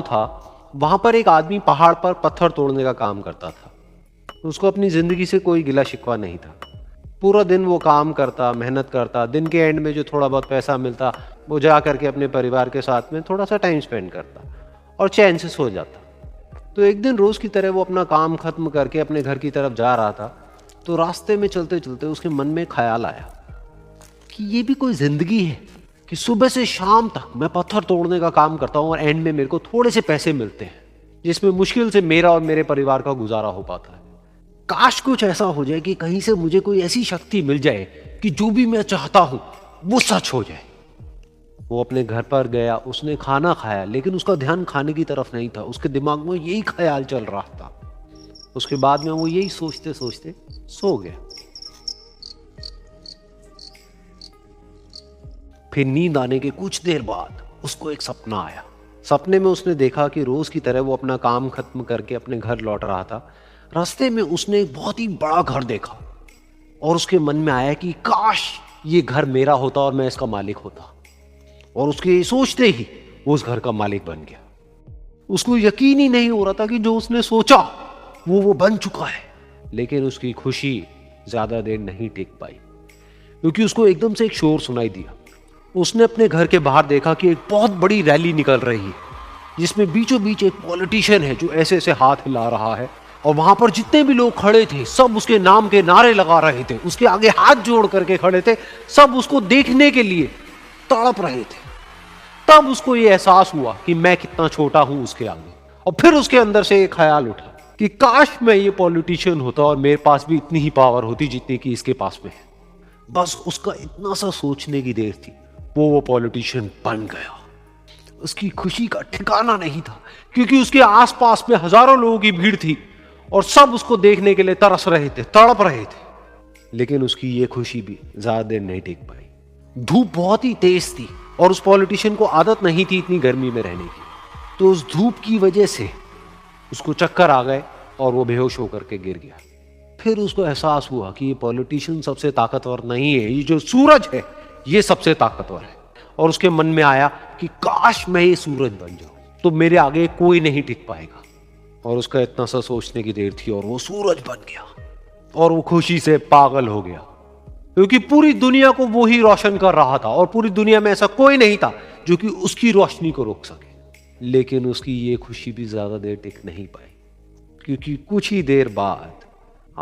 था, वहां पर एक आदमी पहाड़ पर पत्थर तोड़ने का काम करता था। उसको अपनी जिंदगी से कोई गिला शिकवा नहीं था। पूरा दिन वो काम करता, मेहनत करता, दिन के एंड में जो थोड़ा बहुत पैसा मिलता वो जा करके अपने परिवार के साथ में थोड़ा सा टाइम स्पेंड करता और चैन से सो जाता। तो एक दिन रोज की तरह वो अपना काम खत्म करके अपने घर की तरफ जा रहा था, तो रास्ते में चलते चलते उसके मन में ख्याल आया कि ये भी कोई जिंदगी है कि सुबह से शाम तक मैं पत्थर तोड़ने का काम करता हूँ और एंड में मेरे को थोड़े से पैसे मिलते हैं, जिसमें मुश्किल से मेरा और मेरे परिवार का गुजारा हो पाता है। काश कुछ ऐसा हो जाए कि कहीं से मुझे कोई ऐसी शक्ति मिल जाए कि जो भी मैं चाहता हूं वो सच हो जाए। वो अपने घर पर गया, उसने खाना खाया, लेकिन उसका ध्यान खाने की तरफ नहीं था। उसके दिमाग में यही ख्याल चल रहा था। उसके बाद में वो यही सोचते सोचते सो गया। फिर नींद आने के कुछ देर बाद उसको एक सपना आया। सपने में उसने देखा कि रोज की तरह वो अपना काम खत्म करके अपने घर लौट रहा था। रास्ते में उसने एक बहुत ही बड़ा घर देखा और उसके मन में आया कि काश ये घर मेरा होता और मैं इसका मालिक होता। और उसके सोचते ही वो उस घर का मालिक बन गया। उसको यकीन ही नहीं हो रहा था कि जो उसने सोचा वो बन चुका है। लेकिन उसकी खुशी ज्यादा देर नहीं टिक पाई, क्योंकि उसको एकदम से एक शोर सुनाई दिया। उसने अपने घर के बाहर देखा कि एक बहुत बड़ी रैली निकल रही है, जिसमें बीचों बीच एक पॉलिटिशियन है जो ऐसे ऐसे हाथ हिला रहा है, और वहां पर जितने भी लोग खड़े थे सब उसके नाम के नारे लगा रहे थे, उसके आगे हाथ जोड़ करके खड़े थे, सब उसको देखने के लिए तड़प रहे थे। तब उसको ये एहसास हुआ कि मैं कितना छोटा हूं उसके आगे। और फिर उसके अंदर से एक ख्याल उठा कि काश मैं ये पॉलिटिशियन होता और मेरे पास भी इतनी ही पावर होती जितनी कि इसके पास में है। बस उसका इतना सा सोचने की देर थी, वो पॉलिटिशियन बन गया। उसकी खुशी का ठिकाना नहीं था, क्योंकि उसके आसपास में हजारों लोगों की भीड़ थी और सब उसको देखने के लिए तरस रहे थे, तड़प रहे थे। लेकिन उसकी ये खुशी भी ज्यादा देर नहीं टिक पाई। धूप बहुत ही तेज थी और उस पॉलिटिशियन को आदत नहीं थी इतनी गर्मी में रहने की। तो उस धूप की वजह से उसको चक्कर आ गए और वो बेहोश होकर के गिर गया। फिर उसको एहसास हुआ कि ये पॉलिटिशियन सबसे ताकतवर नहीं है, ये जो सूरज है ये सबसे ताकतवर है। और उसके मन में आया कि काश मैं ये सूरज बन जाऊं तो मेरे आगे कोई नहीं टिक पाएगा। और उसका इतना सा सोचने की देर थी और वो सूरज बन गया और वो खुशी से पागल हो गया, क्योंकि पूरी दुनिया को वो ही रोशन कर रहा था और पूरी दुनिया में ऐसा कोई नहीं था जो कि उसकी रोशनी को रोक सके। लेकिन उसकी ये खुशी भी ज्यादा देर टिक नहीं पाई, क्योंकि कुछ ही देर बाद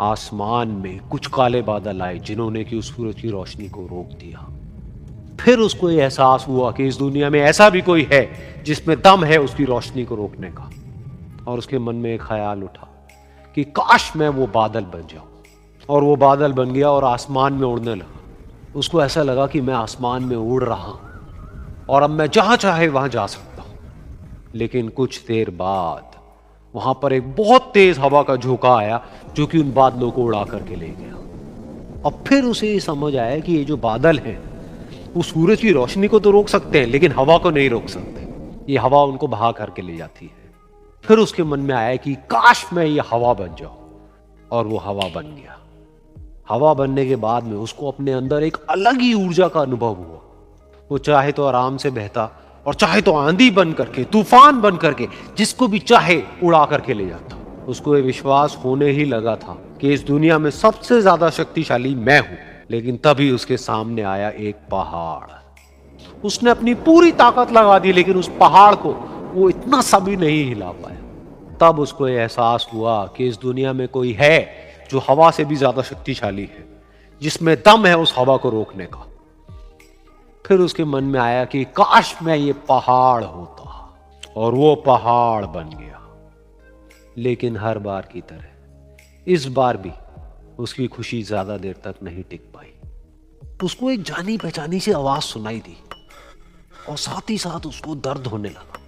आसमान में कुछ काले बादल आए जिन्होंने कि उस सूरज की रोशनी को रोक दिया। फिर उसको ये एहसास हुआ कि इस दुनिया में ऐसा भी कोई है जिसमें दम है उसकी रोशनी को रोकने का। और उसके मन में एक ख्याल उठा कि काश मैं वो बादल बन जाऊं। और वो बादल बन गया और आसमान में उड़ने लगा। उसको ऐसा लगा कि मैं आसमान में उड़ रहा हूं और अब मैं जहां चाहे वहां जा सकता हूं। लेकिन कुछ देर बाद वहां पर एक बहुत तेज हवा का झोंका आया जो कि उन बादलों को उड़ा करके ले गया। और फिर उसे ये समझ आया कि ये जो बादल हैं वो सूरज की रोशनी को तो रोक सकते हैं लेकिन हवा को नहीं रोक सकते। ये हवा उनको बहा करके ले जाती है। फिर उसके मन में आया कि काश मैं ये हवा बन जाऊं, और वो हवा बन गया। हवा बनने के बाद में उसको अपने अंदर एक अलग ही ऊर्जा का अनुभव हुआ। वो चाहे तो आराम से बहता और चाहे तो आंधी बन करके, तूफान बन करके, जिसको भी चाहे उड़ा करके ले जाता। उसको ये विश्वास होने ही लगा था कि इस दुनिया में सबसे ज्यादा शक्तिशाली मैं हूं। लेकिन तभी उसके सामने आया एक पहाड़। उसने अपनी पूरी ताकत लगा दी लेकिन उस पहाड़ को वो इतना सा भी नहीं हिला पाया। तब उसको यह एहसास हुआ कि इस दुनिया में कोई है जो हवा से भी ज्यादा शक्तिशाली है, जिसमें दम है उस हवा को रोकने का। फिर उसके मन में आया कि काश मैं ये पहाड़ होता, और वो पहाड़ बन गया। लेकिन हर बार की तरह इस बार भी उसकी खुशी ज्यादा देर तक नहीं टिक पाई। उसको एक जानी पहचानी सी आवाज सुनाई दी और साथ ही साथ उसको दर्द होने लगा,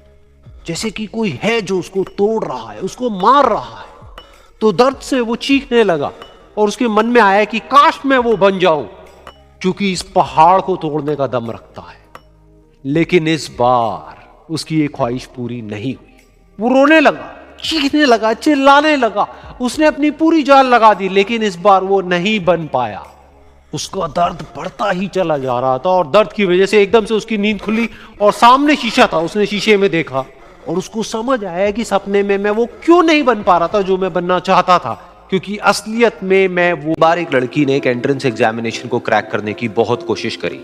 जैसे कि कोई है जो उसको तोड़ रहा है, उसको मार रहा है। तो दर्द से वो चीखने लगा और उसके मन में आया कि काश मैं वो बन जाऊं क्योंकि इस पहाड़ को तोड़ने का दम रखता है। लेकिन इस बार उसकी ये ख्वाहिश पूरी नहीं हुई। वो रोने लगा, चीखने लगा, चिल्लाने लगा, उसने अपनी पूरी जान लगा दी, लेकिन इस बार वो नहीं बन पाया। उसका दर्द बढ़ता ही चला जा रहा था और दर्द की वजह से एकदम से उसकी नींद खुली और सामने शीशा था। उसने शीशे में देखा और उसको समझ आया कि सपने में मैं वो क्यों नहीं बन पा रहा था जो मैं बनना चाहता था, क्योंकि असलियत में मैं वो बार एक लड़की ने एक एंट्रेंस एग्जामिनेशन को क्रैक करने की बहुत कोशिश करी,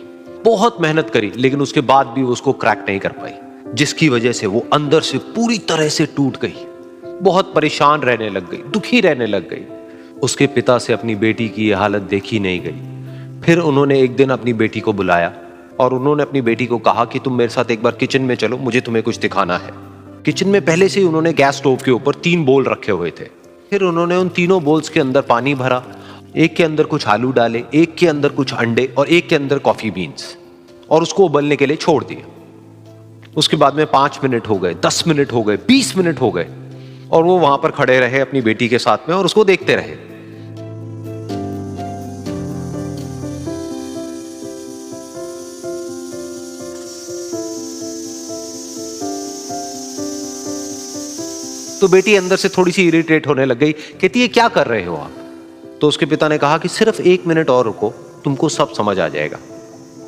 बहुत मेहनत करी, लेकिन उसके बाद भी वो उसको क्रैक नहीं कर पाई, जिसकी वजह से वो अंदर से पूरी तरह से टूट गई, बहुत परेशान रहने लग गई, दुखी रहने लग गई। उसके पिता से अपनी बेटी की ये हालत देखी नहीं गई। फिर उन्होंने एक दिन अपनी बेटी को बुलाया और उन्होंने अपनी बेटी को कहा कि तुम मेरे साथ एक बार किचन में चलो, मुझे तुम्हें कुछ दिखाना है। किचन में पहले से ही उन्होंने गैस स्टोव के ऊपर 3 बोल रखे हुए थे। फिर उन्होंने उन तीनों बोल्स के अंदर पानी भरा, एक के अंदर कुछ आलू डाले, एक के अंदर कुछ अंडे और एक के अंदर कॉफी बीन्स, और उसको उबलने के लिए छोड़ दिया। उसके बाद में 5 मिनट हो गए, 10 मिनट हो गए, 20 मिनट हो गए, और वो वहां पर खड़े रहे अपनी बेटी के साथ में और उसको देखते रहे। तो बेटी अंदर से थोड़ी सी इरिटेट होने लग गई, कहती है क्या कर रहे हो आप? तो उसके पिता ने कहा कि सिर्फ 1 मिनट और रुको, तुमको सब समझ आ जाएगा।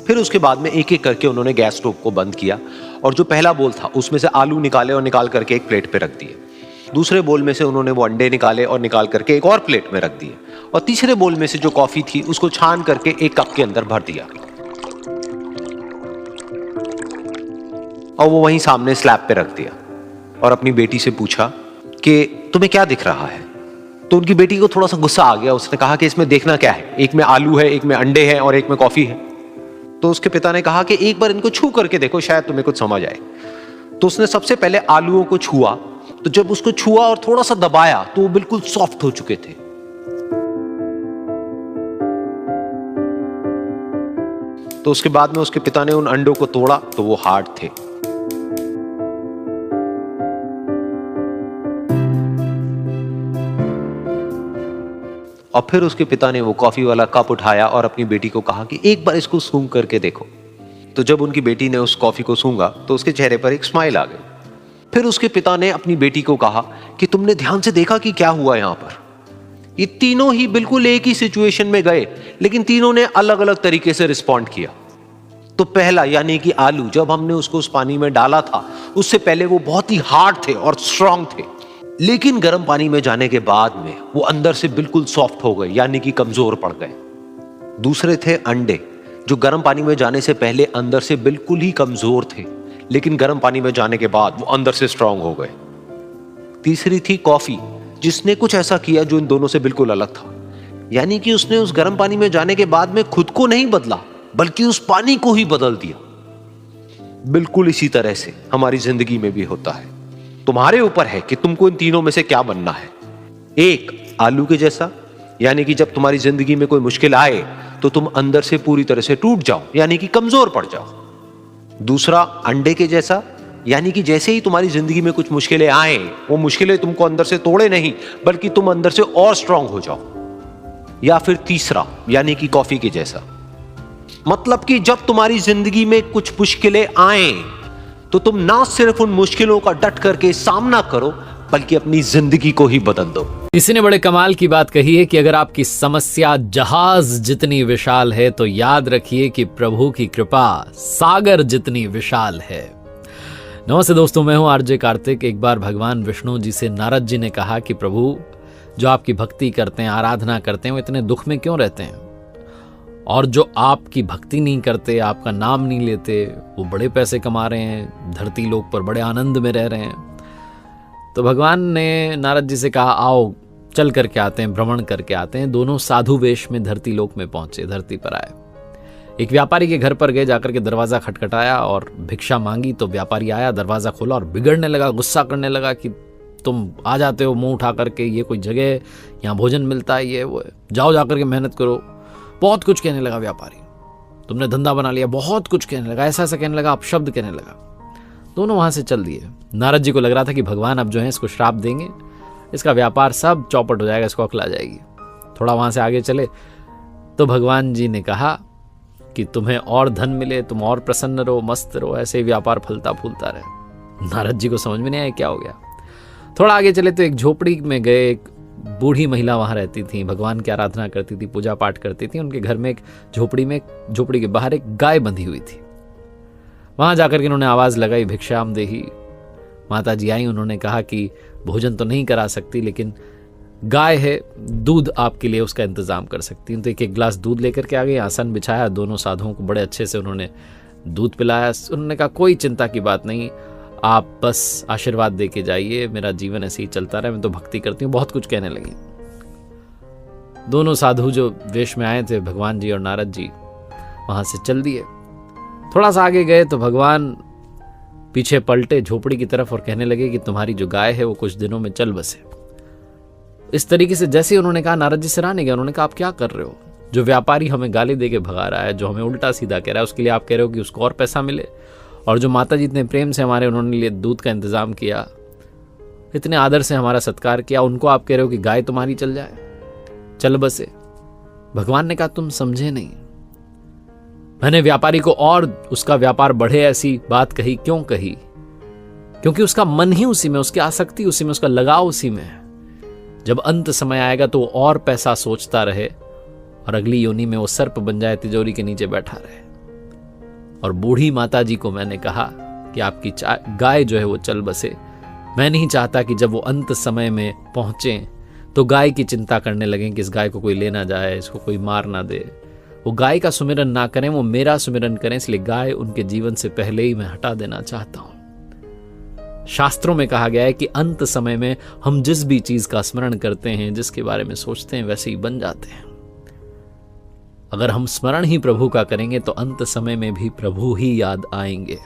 फिर उसके बाद में एक एक करके उन्होंने गैस स्टोव को बंद किया और जो पहला बोल था उसमें से आलू निकाले और निकाल करके एक प्लेट पे रख दिए। दूसरे बोल में से उन्होंने वो अंडे निकाले और निकाल करके एक और प्लेट में रख दिए, और तीसरे बोल में से जो कॉफी थी उसको छान करके एक कप के अंदर भर दिया और वो वहीं सामने स्लैब पे रख दिया और अपनी बेटी से पूछा कि तुम्हें क्या दिख रहा है? तो उनकी बेटी को थोड़ा सा गुस्सा आ गया। उसने कहा कि इसमें देखना क्या है, एक में आलू है, एक में अंडे हैं और एक में कॉफी है। तो उसके पिता ने कहा कि एक बार इनको छू करके देखो, शायद तुम्हें कुछ समझ आए। तो उसने सबसे पहले आलूओं को छुआ, तो जब उसको छुआ और थोड़ा सा दबाया तो वो बिल्कुल सॉफ्ट हो चुके थे। तो उसके बाद में उसके पिता ने उन अंडों को तोड़ा तो वो हार्ड थे। और फिर उसके पिता ने वो कॉफी वाला कप उठाया और अपनी बेटी को कहा कि एक बार इसको सूंघ करके देखो। तो जब उनकी बेटी ने उस कॉफी को सूंघा तो उसके चेहरे पर एक स्माइल आ गई। फिर उसके पिता ने अपनी बेटी को कहा कि तुमने ध्यान से देखा कि क्या हुआ यहां पर? ये तीनों ही बिल्कुल एक ही सिचुएशन में गए, लेकिन तीनों ने अलग अलग तरीके से रिस्पॉन्ड किया। तो पहला यानी कि आलू, जब हमने उसको उस पानी में डाला था उससे पहले वो बहुत ही हार्ड थे और स्ट्रांग थे, लेकिन गर्म पानी में जाने के बाद में वो अंदर से बिल्कुल सॉफ्ट हो गए, यानी कि कमजोर पड़ गए। दूसरे थे अंडे, जो गर्म पानी में जाने से पहले अंदर से बिल्कुल ही कमजोर थे, लेकिन गर्म पानी में जाने के बाद वो अंदर से स्ट्रांग हो गए। तीसरी थी कॉफी, जिसने कुछ ऐसा किया जो इन दोनों से बिल्कुल अलग था, यानी कि उसने उस गर्म पानी में जाने के बाद में खुद को नहीं बदला, बल्कि उस पानी को ही बदल दिया। बिल्कुल इसी तरह से हमारी जिंदगी में भी होता है। तुम्हारे ऊपर है कि तुमको इन तीनों में से क्या बनना है। एक, आलू के जैसा, यानी कि जब तुम्हारी जिंदगी में कोई मुश्किल आए तो तुम अंदर से पूरी तरह से टूट जाओ, यानी कि कमजोर पड़ जाओ। दूसरा, अंडे के जैसा, यानी कि जैसे ही तुम्हारी जिंदगी में कुछ मुश्किलें आए, वो मुश्किलें तुमको अंदर से तोड़े नहीं, बल्कि तुम अंदर से और स्ट्रांग हो जाओ। या फिर तीसरा, यानी कि कॉफी के जैसा, मतलब कि जब तुम्हारी जिंदगी में कुछ मुश्किलें आए तो तुम ना सिर्फ उन मुश्किलों का डट करके सामना करो, बल्कि अपनी जिंदगी को ही बदल दो। किसी ने बड़े कमाल की बात कही है कि अगर आपकी समस्या जहाज जितनी विशाल है तो याद रखिए कि प्रभु की कृपा सागर जितनी विशाल है। नमस्ते दोस्तों, मैं हूं आरजे कार्तिक। एक बार भगवान विष्णु जी से नारद जी ने कहा कि प्रभु, जो आपकी भक्ति करते हैं, आराधना करते हैं, वो इतने दुख में क्यों रहते हैं, और जो आपकी भक्ति नहीं करते, आपका नाम नहीं लेते, वो बड़े पैसे कमा रहे हैं, धरती लोक पर बड़े आनंद में रह रहे हैं। तो भगवान ने नारद जी से कहा, आओ चल करके आते हैं, भ्रमण करके आते हैं। दोनों साधु वेश में धरती लोक में पहुंचे, धरती पर आए। एक व्यापारी के घर पर गए, जाकर के दरवाजा खटखटाया और भिक्षा मांगी। तो व्यापारी आया, दरवाजा खोला और बिगड़ने लगा, गुस्सा करने लगा कि तुम आ जाते हो मुंह उठा करके, ये कोई जगह है, यहाँ भोजन मिलता है, ये वो, जाओ जाकर के मेहनत करो। बहुत कुछ कहने लगा व्यापारी, तुमने धंधा बना लिया, बहुत कुछ कहने लगा, ऐसा ऐसा कहने लगा, अपशब्द कहने लगा। दोनों वहां से चल दिए। नारद जी को लग रहा था कि भगवान अब जो है इसको श्राप देंगे, इसका व्यापार सब चौपट हो जाएगा, इसको अकल आ जाएगी। थोड़ा वहां से आगे चले तो भगवान जी ने कहा कि तुम्हें और धन मिले, तुम और प्रसन्न रहो, मस्त रहो, ऐसे ही व्यापार फलता फूलता रहे। नारद जी को समझ में नहीं आया क्या हो गया। थोड़ा आगे चले तो एक झोपड़ी में गए। एक बूढ़ी महिला वहां रहती थी, भगवान की आराधना करती थी, पूजा पाठ करती थी। उनके घर में एक झोपड़ी के बाहर एक गाय बंधी हुई थी। वहां जाकर के इन्होंने आवाज लगाई, भिक्षाम देही। माता जी आई, उन्होंने कहा कि भोजन तो नहीं करा सकती, लेकिन गाय है, दूध आपके लिए उसका इंतजाम कर सकती हैं। तो एक गिलास दूध लेकर के आ गई, आसन बिछाया, दोनों साधुओं को बड़े अच्छे से उन्होंने दूध पिलाया। उन्होंने कहा कोई चिंता की बात नहीं, आप बस आशीर्वाद दे के जाइए, मेरा जीवन ऐसे ही चलता रहे, मैं तो भक्ति करती हूँ। बहुत कुछ कहने लगी। दोनों साधु जो वेश में आए थे, भगवान जी और नारद जी, वहां से चल दिए। थोड़ा सा आगे गए तो भगवान पीछे पलटे झोपड़ी की तरफ और कहने लगे कि तुम्हारी जो गाय है वो कुछ दिनों में चल बसे। इस तरीके से जैसे ही उन्होंने कहा, नारद जी सराहने गए, उन्होंने कहा आप क्या कर रहे हो? जो व्यापारी हमें गाली दे के भगा रहा है, जो हमें उल्टा सीधा कह रहा है, उसके लिए आप कह रहे हो कि उसको और पैसा मिले। और जो माता जी इतने प्रेम से हमारे उन्होंने लिए दूध का इंतजाम किया, इतने आदर से हमारा सत्कार किया, उनको आप कह रहे हो कि गाय तुम्हारी चल जाए, चल बसे। भगवान ने कहा तुम समझे नहीं, मैंने व्यापारी को और उसका व्यापार बढ़े ऐसी बात कही। क्यों कही? क्योंकि उसका मन ही उसी में, उसकी आसक्ति उसी में, उसका लगाव उसी में है। जब अंत समय आएगा तो वो और पैसा सोचता रहे और अगली योनि में वो सर्प बन जाए, तिजोरी के नीचे बैठा रहे। और बूढ़ी माता जी को मैंने कहा कि आपकी गाय जो है वो चल बसे। मैं नहीं चाहता कि जब वो अंत समय में पहुंचे तो गाय की चिंता करने लगें कि इस गाय को कोई ले ना जाए, इसको कोई मार ना दे। वो गाय का सुमिरन ना करें, वो मेरा सुमिरन करें। इसलिए गाय उनके जीवन से पहले ही मैं हटा देना चाहता हूं। शास्त्रों में कहा गया है कि अंत समय में हम जिस भी चीज का स्मरण करते हैं, जिसके बारे में सोचते हैं, वैसे ही बन जाते हैं। अगर हम स्मरण ही प्रभु का करेंगे तो अंत समय में भी प्रभु ही याद आएंगे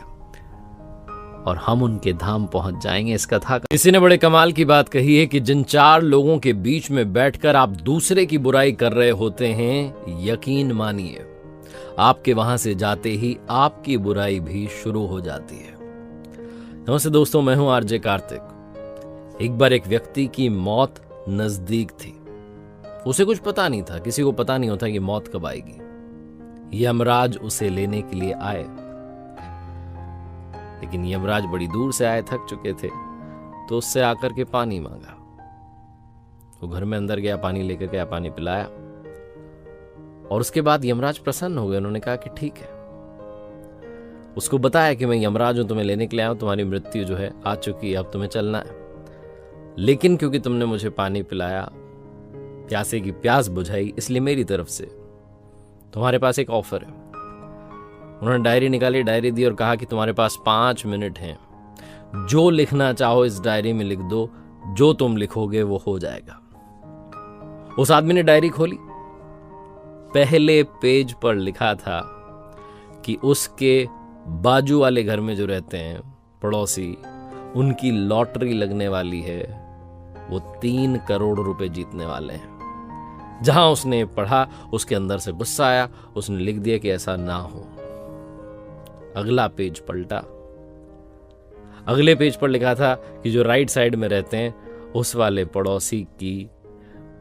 और हम उनके धाम पहुंच जाएंगे। इस कथा का किसी ने बड़े कमाल की बात कही है कि जिन चार लोगों के बीच में बैठकर आप दूसरे की बुराई कर रहे होते हैं, यकीन मानिए आपके वहां से जाते ही आपकी बुराई भी शुरू हो जाती है। नमस्ते दोस्तों, मैं हूं आरजे कार्तिक। एक बार एक व्यक्ति की मौत नजदीक थी। उसे कुछ पता नहीं था, किसी को पता नहीं होता कि मौत कब आएगी। यमराज उसे लेने के लिए आए, लेकिन यमराज बड़ी दूर से आए, थक चुके थे, तो उससे आकर के पानी मांगा। वो घर में अंदर गया, पानी लेकर गया, पानी पिलाया और उसके बाद यमराज प्रसन्न हो गए। उन्होंने कहा कि ठीक है। उसको बताया कि मैं यमराज हूं, तुम्हें लेने के लिए आया हूं, तुम्हारी मृत्यु जो है आ चुकी है, अब तुम्हें चलना है। लेकिन क्योंकि तुमने मुझे पानी पिलाया, प्यासे की प्यास बुझाई, इसलिए मेरी तरफ से तुम्हारे पास एक ऑफर है। उन्होंने डायरी निकाली, डायरी दी और कहा कि तुम्हारे पास 5 मिनट हैं, जो लिखना चाहो इस डायरी में लिख दो, जो तुम लिखोगे वो हो जाएगा। उस आदमी ने डायरी खोली, पहले पेज पर लिखा था कि उसके बाजू वाले घर में जो रहते हैं पड़ोसी, उनकी लॉटरी लगने वाली है, वो 3 करोड़ रुपए जीतने वाले हैं। जहां उसने पढ़ा उसके अंदर से गुस्सा आया, उसने लिख दिया कि ऐसा ना हो। अगला पेज पलटा, अगले पेज पर लिखा था कि जो राइट साइड में रहते हैं उस वाले पड़ोसी की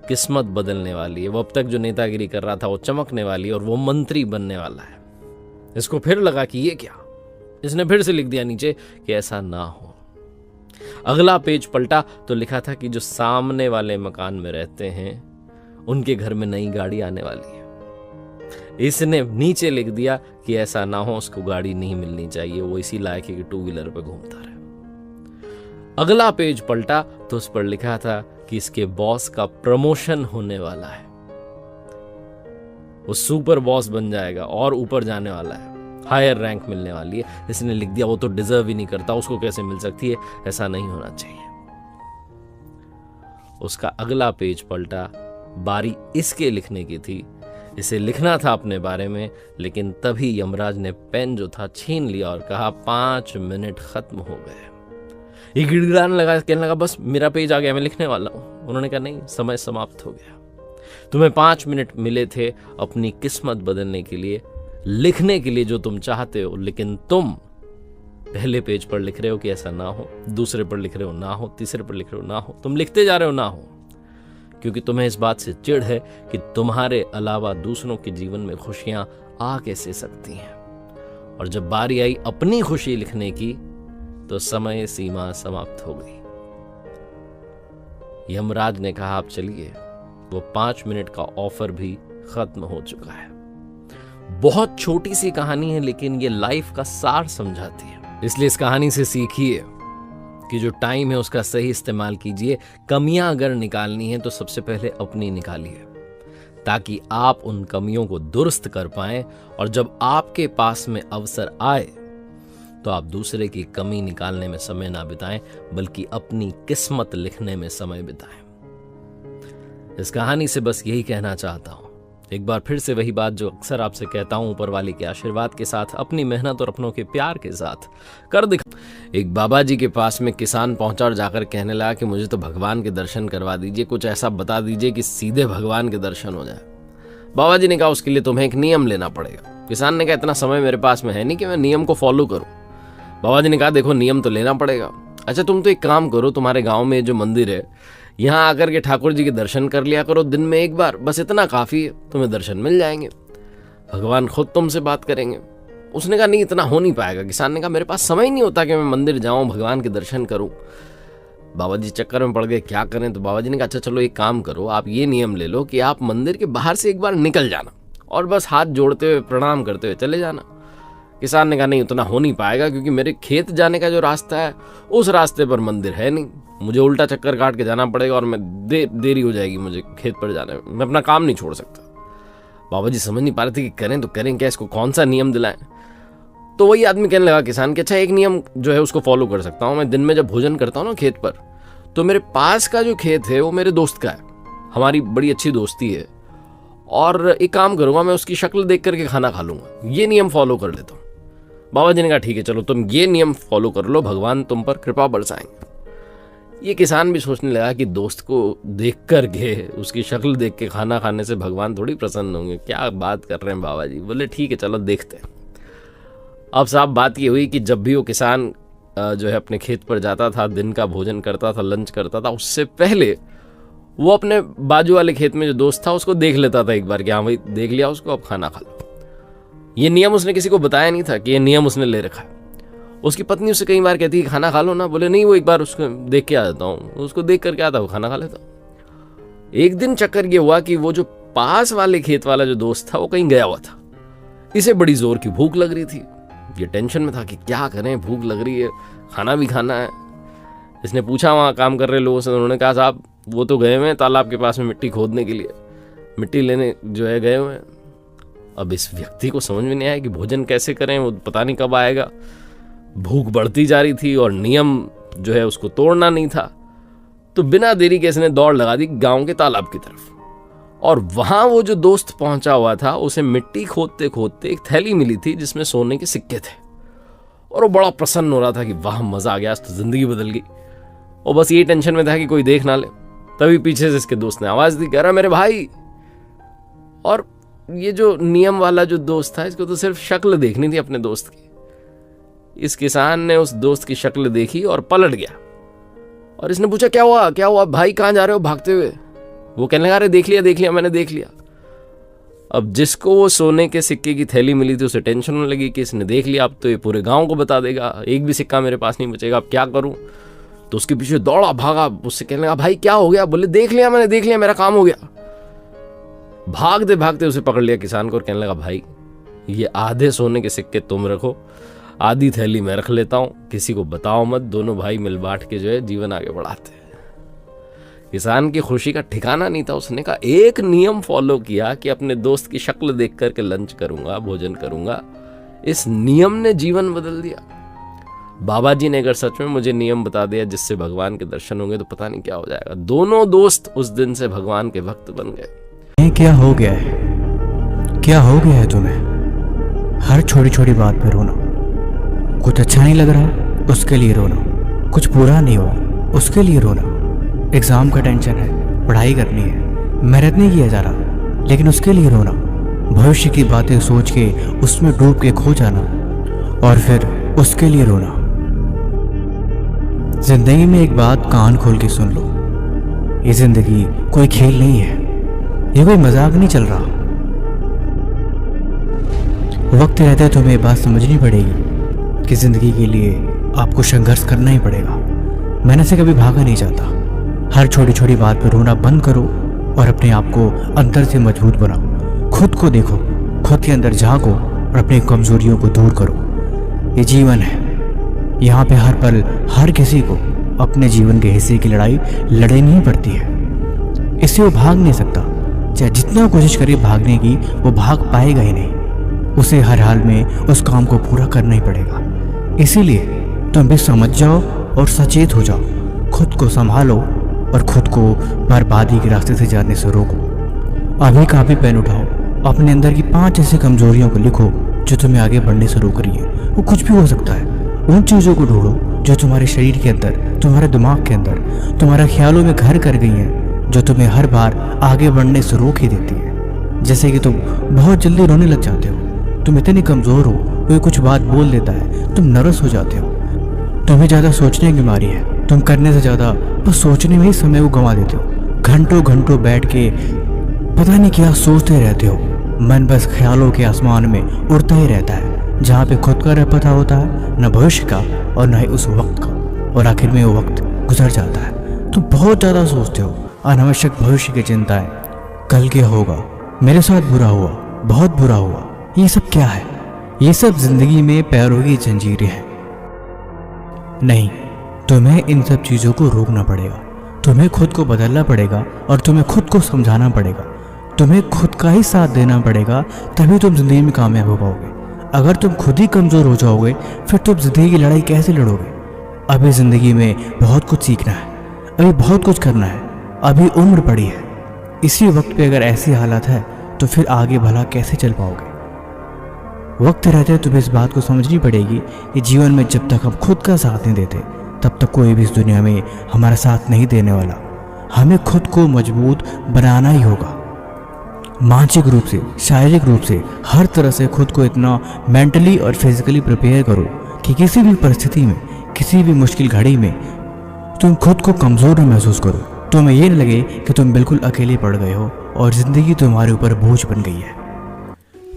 किस्मत बदलने वाली है, वो अब तक जो नेतागिरी कर रहा था वो चमकने वाली है और वो मंत्री बनने वाला है। इसको फिर लगा कि ये क्या, इसने फिर से लिख दिया नीचे कि ऐसा ना हो। अगला पेज पलटा तो लिखा था कि जो सामने वाले मकान में रहते हैं उनके घर में नई गाड़ी आने वाली है। इसने नीचे लिख दिया कि ऐसा ना हो, उसको गाड़ी नहीं मिलनी चाहिए, वो इसी लायक है कि 2 व्हीलर पे घूमता रहे। अगला पेज पलटा तो उस पर लिखा था कि इसके बॉस का प्रमोशन होने वाला है, वो सुपर बॉस बन जाएगा और ऊपर जाने वाला है, हायर रैंक मिलने वाली है। इसने लिख दिया वो तो डिजर्व ही नहीं करता, उसको कैसे मिल सकती है, ऐसा नहीं होना चाहिए। उसका अगला पेज पलटा, बारी इसके लिखने की थी, इसे लिखना था अपने बारे में, लेकिन तभी यमराज ने पेन जो था छीन लिया और कहा 5 मिनट खत्म हो गए। ये गिड़गिड़ाने लगा, कहने लगा बस मेरा पेज आ गया, मैं लिखने वाला हूं। उन्होंने कहा नहीं, समय समाप्त हो गया। तुम्हें 5 मिनट मिले थे अपनी किस्मत बदलने के लिए, लिखने के लिए जो तुम चाहते हो, लेकिन तुम पहले पेज पर लिख रहे हो कि ऐसा ना हो, दूसरे पर लिख रहे हो ना हो, तीसरे पर लिख रहे हो ना हो, तुम लिखते जा रहे हो ना हो, क्योंकि तुम्हें इस बात से चिढ़ है कि तुम्हारे अलावा दूसरों के जीवन में खुशियां आ कैसे सकती हैं। और जब बारी आई अपनी खुशी लिखने की तो समय सीमा समाप्त हो गई। यमराज ने कहा आप चलिए, वो 5 मिनट का ऑफर भी खत्म हो चुका है। बहुत छोटी सी कहानी है, लेकिन ये लाइफ का सार समझाती है। इसलिए इस कहानी से सीखिए कि जो टाइम है उसका सही इस्तेमाल कीजिए। कमियां अगर निकालनी है तो सबसे पहले अपनी निकालिए, ताकि आप उन कमियों को दुरुस्त कर पाएं, और जब आपके पास में अवसर आए तो आप दूसरे की कमी निकालने में समय ना बिताएं, बल्कि अपनी किस्मत लिखने में समय बिताएं। इस कहानी से बस यही कहना चाहता हूं, एक बार फिर से वही बात जो अक्सर आपसे कहता हूं, ऊपर वाले के आशीर्वाद के साथ, अपनी मेहनत और अपनों के प्यार के साथ कर दिखा। एक बाबा जी के पास में किसान पहुंचा और जाकर कहने लगा कि मुझे तो भगवान के दर्शन करवा दीजिए, कुछ ऐसा बता दीजिए कि सीधे भगवान के दर्शन हो जाए। बाबा जी ने कहा उसके लिए तुम्हें एक नियम लेना पड़ेगा। किसान ने कहा इतना समय मेरे पास में है नहीं कि मैं नियम को फॉलो करूं। बाबा जी ने कहा देखो नियम तो लेना पड़ेगा। अच्छा तुम तो एक काम करो, तुम्हारे गाँव में जो मंदिर है यहाँ आकर के ठाकुर जी के दर्शन कर लिया करो दिन में एक बार, बस इतना काफी है, तुम्हें दर्शन मिल जाएंगे, भगवान खुद तुमसे बात करेंगे। उसने कहा नहीं इतना हो नहीं पाएगा। किसान ने कहा मेरे पास समय नहीं होता कि मैं मंदिर जाऊं भगवान के दर्शन करूं। बाबा जी चक्कर में पड़ गए, क्या करें। तो बाबा जी ने कहा अच्छा चलो एक काम करो, आप ये नियम ले लो कि आप मंदिर के बाहर से एक बार निकल जाना और बस हाथ जोड़ते हुए प्रणाम करते हुए चले जाना। किसान ने कहा नहीं उतना हो नहीं पाएगा, क्योंकि मेरे खेत जाने का जो रास्ता है उस रास्ते पर मंदिर है नहीं, मुझे उल्टा चक्कर काट के जाना पड़ेगा और मैं देरी हो जाएगी मुझे खेत पर जाने में, मैं अपना काम नहीं छोड़ सकता। बाबा जी समझ नहीं पा रहे थे कि करें तो करें क्या, इसको कौन सा नियम दिलाएं। तो वही आदमी कहने लगा किसान के अच्छा एक नियम जो है उसको फॉलो कर सकता हूँ, मैं दिन में जब भोजन करता हूँ ना खेत पर, तो मेरे पास का जो खेत है वो मेरे दोस्त का है, हमारी बड़ी अच्छी दोस्ती है, और एक काम करूंगा मैं उसकी शक्ल देख करके खाना खा लूंगा, ये नियम फॉलो कर लेता हूँ। बाबा जी ने कहा ठीक है चलो तुम ये नियम फॉलो कर लो, भगवान तुम पर कृपा बरसाएंगे। ये किसान भी सोचने लगा कि दोस्त को देख करके, उसकी शक्ल देख के खाना खाने से भगवान थोड़ी प्रसन्न होंगे, क्या बात कर रहे हैं बाबा जी। बोले ठीक है चलो देखते हैं। अब साहब बात ये हुई कि जब भी वो किसान जो है अपने खेत पर जाता था, दिन का भोजन करता था, लंच करता था, उससे पहले वो अपने बाजू वाले खेत में जो दोस्त था उसको देख लेता था एक बार कि हाँ भाई देख लिया उसको, अब खाना खा लो। ये नियम उसने किसी को बताया नहीं था कि ये नियम उसने ले रखा है। उसकी पत्नी उससे कई बार कहती है खाना खा लो ना, बोले नहीं वो एक बार उसको देख के आ जाता हूँ, उसको देख करके आता वो खाना खा लेता। एक दिन चक्कर ये हुआ कि वो जो पास वाले खेत वाला जो दोस्त था वो कहीं गया हुआ था, इसे बड़ी जोर की भूख लग रही थी, ये टेंशन में था कि क्या करें, भूख लग रही है, खाना भी खाना है। इसने पूछा वहाँ काम कर रहे लोगों से, उन्होंने कहा साहब वो तो गए हुए हैं तालाब के पास में मिट्टी खोदने के लिए, मिट्टी लेने जो है गए हुए हैं। अब इस व्यक्ति को समझ में नहीं आया कि भोजन कैसे करें, वो पता नहीं कब आएगा, भूख बढ़ती जा रही थी और नियम जो है उसको तोड़ना नहीं था। तो बिना देरी के इसने दौड़ लगा दी गांव के तालाब की तरफ, और वहां वो जो दोस्त पहुंचा हुआ था उसे मिट्टी खोदते खोदते एक थैली मिली थी जिसमें सोने के सिक्के थे, और वो बड़ा प्रसन्न हो रहा था कि वाह मजा आ गया, आज तो जिंदगी बदल गई। और बस ये टेंशन में था कि कोई देख ना ले। तभी पीछे से इसके दोस्त ने आवाज दी, कह रहा मेरे भाई। और ये जो नियम वाला जो दोस्त था इसको तो सिर्फ शक्ल देखनी थी अपने दोस्त की। इस किसान ने उस दोस्त की शक्ल देखी और पलट गया, और इसने पूछा क्या हुआ भाई, कहां जा रहे हो भागते हुए। वो कहने लगा अरे देख लिया मैंने देख लिया। अब जिसको वो सोने के सिक्के की थैली मिली थी उसे टेंशन होने लगी कि इसने देख लिया, अब तो ये पूरे गांव को बता देगा, एक भी सिक्का मेरे पास नहीं बचेगा, अब क्या करूं। तो उसके पीछे दौड़ा भागा, उससे कहने लगा भाई क्या हो गया। बोले मैंने देख लिया, मेरा काम हो गया। भागते भागते उसे पकड़ लिया किसान को और कहने लगा भाई ये आधे सोने के सिक्के तुम रखो, आधी थैली मैं रख लेता हूं, किसी को बताओ मत, दोनों भाई मिल बांट के जो है जीवन आगे बढ़ाते हैं। किसान की खुशी का ठिकाना नहीं था, उसने कहा एक नियम फॉलो किया कि अपने दोस्त की शक्ल देख करके लंच करूंगा, भोजन करूंगा। इस नियम ने जीवन बदल दिया। बाबा जी ने अगर सच में मुझे नियम बता दिया जिससे भगवान के दर्शन होंगे तो पता नहीं क्या हो जाएगा। दोनों दोस्त उस दिन से भगवान के भक्त बन गए। क्या हो गया है, क्या हो गया है तुम्हें? हर छोटी छोटी बात पे रोना, कुछ अच्छा नहीं लग रहा उसके लिए रोना, कुछ पूरा नहीं हुआ उसके लिए रोना, एग्जाम का टेंशन है, पढ़ाई करनी है, मेहनत नहीं किया जा रहा लेकिन उसके लिए रोना, भविष्य की बातें सोच के उसमें डूब के खो जाना और फिर उसके लिए रोना। जिंदगी में एक बात कान खोल के सुन लो, ये जिंदगी कोई खेल नहीं है, ये कोई मजाक नहीं चल रहा। वक्त रहता है तुम्हें बात समझनी पड़ेगी कि जिंदगी के लिए आपको संघर्ष करना ही पड़ेगा। मैंने से कभी भागा नहीं जाता। हर छोटी छोटी बात पर रोना बंद करो और अपने आप को अंदर से मजबूत बनाओ। खुद को देखो, खुद के अंदर झांको और अपनी कमजोरियों को दूर करो। ये जीवन है, यहाँ पे हर पल हर किसी को अपने जीवन के हिस्से की लड़ाई लड़नी ही पड़ती है। इससे वो भाग नहीं सकता। चाहे जितना कोशिश करे भागने की, वो भाग पाएगा ही नहीं। उसे हर हाल में उस काम को पूरा करना ही पड़ेगा। इसीलिए तुम भी समझ जाओ और सचेत हो जाओ। खुद को संभालो और खुद को बर्बादी के रास्ते से जाने से रोको। अभी कापी पेन उठाओ, अपने अंदर की 5 ऐसी कमजोरियों को लिखो जो तुम्हें आगे बढ़ने से रोक रही है। वो कुछ भी हो सकता है। उन चीज़ों को ढूंढो जो तुम्हारे शरीर के अंदर, तुम्हारे दिमाग के अंदर, तुम्हारे ख्यालों में घर कर गई हैं, जो तुम्हें हर बार आगे बढ़ने से रोक ही देती है। जैसे कि तुम बहुत जल्दी रोने लग जाते हो, तुम इतने कमज़ोर हो, कोई कुछ बात बोल देता है, तुम नर्वस हो जाते हो। तुम्हें ज़्यादा सोचने की बीमारी है, तुम करने से ज़्यादा बस सोचने में ही समय को गंवा देते हो। घंटों घंटों बैठ के पता नहीं क्या सोचते रहते हो। मन बस ख्यालों के आसमान में उड़ता ही रहता है, जहाँ पे खुद का न पता होता है, न भविष्य का और न ही उस वक्त का। और आखिर में वो वक्त गुजर जाता है। तुम बहुत ज़्यादा सोचते हो, अनावश्यक भविष्य की चिंताएं, कल क्या होगा, मेरे साथ बुरा हुआ, बहुत बुरा हुआ। ये सब क्या है? ये सब जिंदगी में पैरों की जंजीरें हैं। नहीं, तुम्हें इन सब चीज़ों को रोकना पड़ेगा। तुम्हें खुद को बदलना पड़ेगा और तुम्हें खुद को समझाना पड़ेगा। तुम्हें खुद का ही साथ देना पड़ेगा, तभी तुम जिंदगी में कामयाब हो पाओगे। अगर तुम खुद ही कमज़ोर हो जाओगे, फिर तुम जिंदगी की लड़ाई कैसे लड़ोगे? अभी ज़िंदगी में बहुत कुछ सीखना है, अभी बहुत कुछ करना है, अभी उम्र पड़ी है। इसी वक्त पे अगर ऐसी हालत है तो फिर आगे भला कैसे चल पाओगे? वक्त रहते तुम्हें इस बात को समझनी पड़ेगी कि जीवन में जब तक हम खुद का साथ नहीं देते, तब तक कोई भी इस दुनिया में हमारा साथ नहीं देने वाला। हमें खुद को मजबूत बनाना ही होगा, मानसिक रूप से, शारीरिक रूप से, हर तरह से खुद को इतना मेंटली और फिजिकली प्रिपेयर करो कि किसी भी परिस्थिति में, किसी भी मुश्किल घड़ी में तुम खुद को कमज़ोर न महसूस करो। तुम्हें ये न लगे कि तुम बिल्कुल अकेले पड़ गए हो और ज़िंदगी तुम्हारे ऊपर बोझ बन गई है।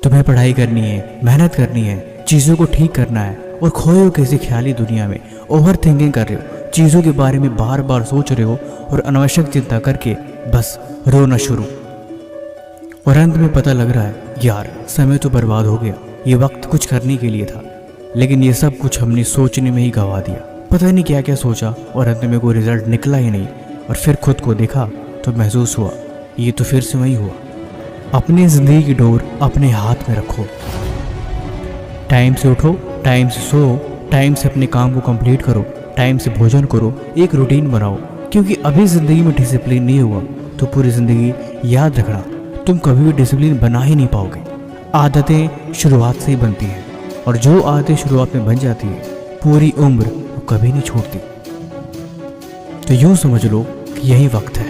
तुम्हें पढ़ाई करनी है, मेहनत करनी है, चीज़ों को ठीक करना है और खोए हो किसी ख्याली दुनिया में, ओवर थिंकिंग कर रहे हो, चीज़ों के बारे में बार बार सोच रहे हो और अनावश्यक चिंता करके बस रोना शुरू। और अंत में पता लग रहा है यार समय तो बर्बाद हो गया, ये वक्त कुछ करने के लिए था, लेकिन ये सब कुछ हमने सोचने में ही गंवा दिया। पता नहीं क्या क्या सोचा और अंत में कोई रिजल्ट निकला ही नहीं। और फिर खुद को देखा तो महसूस हुआ ये तो फिर से वही हुआ। अपनी ज़िंदगी की डोर अपने हाथ में रखो। टाइम से उठो, टाइम से सो, टाइम से अपने काम को कंप्लीट करो, टाइम से भोजन करो, एक रूटीन बनाओ। क्योंकि अभी ज़िंदगी में डिसिप्लिन नहीं हुआ तो पूरी ज़िंदगी याद रखना तुम कभी भी डिसिप्लिन बना ही नहीं पाओगे। आदतें शुरुआत से ही बनती हैं और जो आदतें शुरुआत में बन जाती है पूरी उम्र वो कभी नहीं छोड़ती। तो यूँ समझ लो कि यही वक्त है।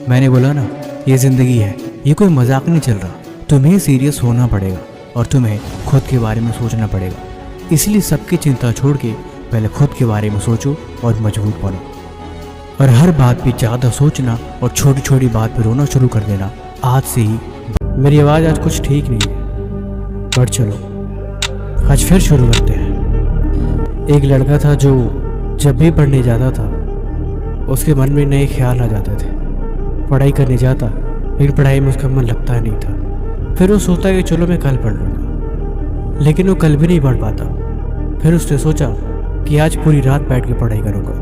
मैंने बोला ना, ये ज़िंदगी है, ये कोई मजाक नहीं चल रहा। तुम्हें सीरियस होना पड़ेगा और तुम्हें खुद के बारे में सोचना पड़ेगा। इसलिए सबकी चिंता छोड़ के पहले खुद के बारे में सोचो और मजबूत बनो। और हर बात पे ज़्यादा सोचना और छोटी छोटी बात पे रोना शुरू कर देना आज से ही। मेरी आवाज़ आज कुछ ठीक नहीं है, पर चलो आज फिर शुरू करते हैं। एक लड़का था जो जब भी पढ़ने जाता था उसके मन में नए ख्याल आ जाते थे। पढ़ाई करने जाता लेकिन पढ़ाई में उसका मन लगता नहीं था। फिर वो सोचता कि चलो मैं कल पढ़ लूँगा, लेकिन वो कल भी नहीं पढ़ पाता। फिर उसने सोचा कि आज पूरी रात बैठ के पढ़ाई करूँगा,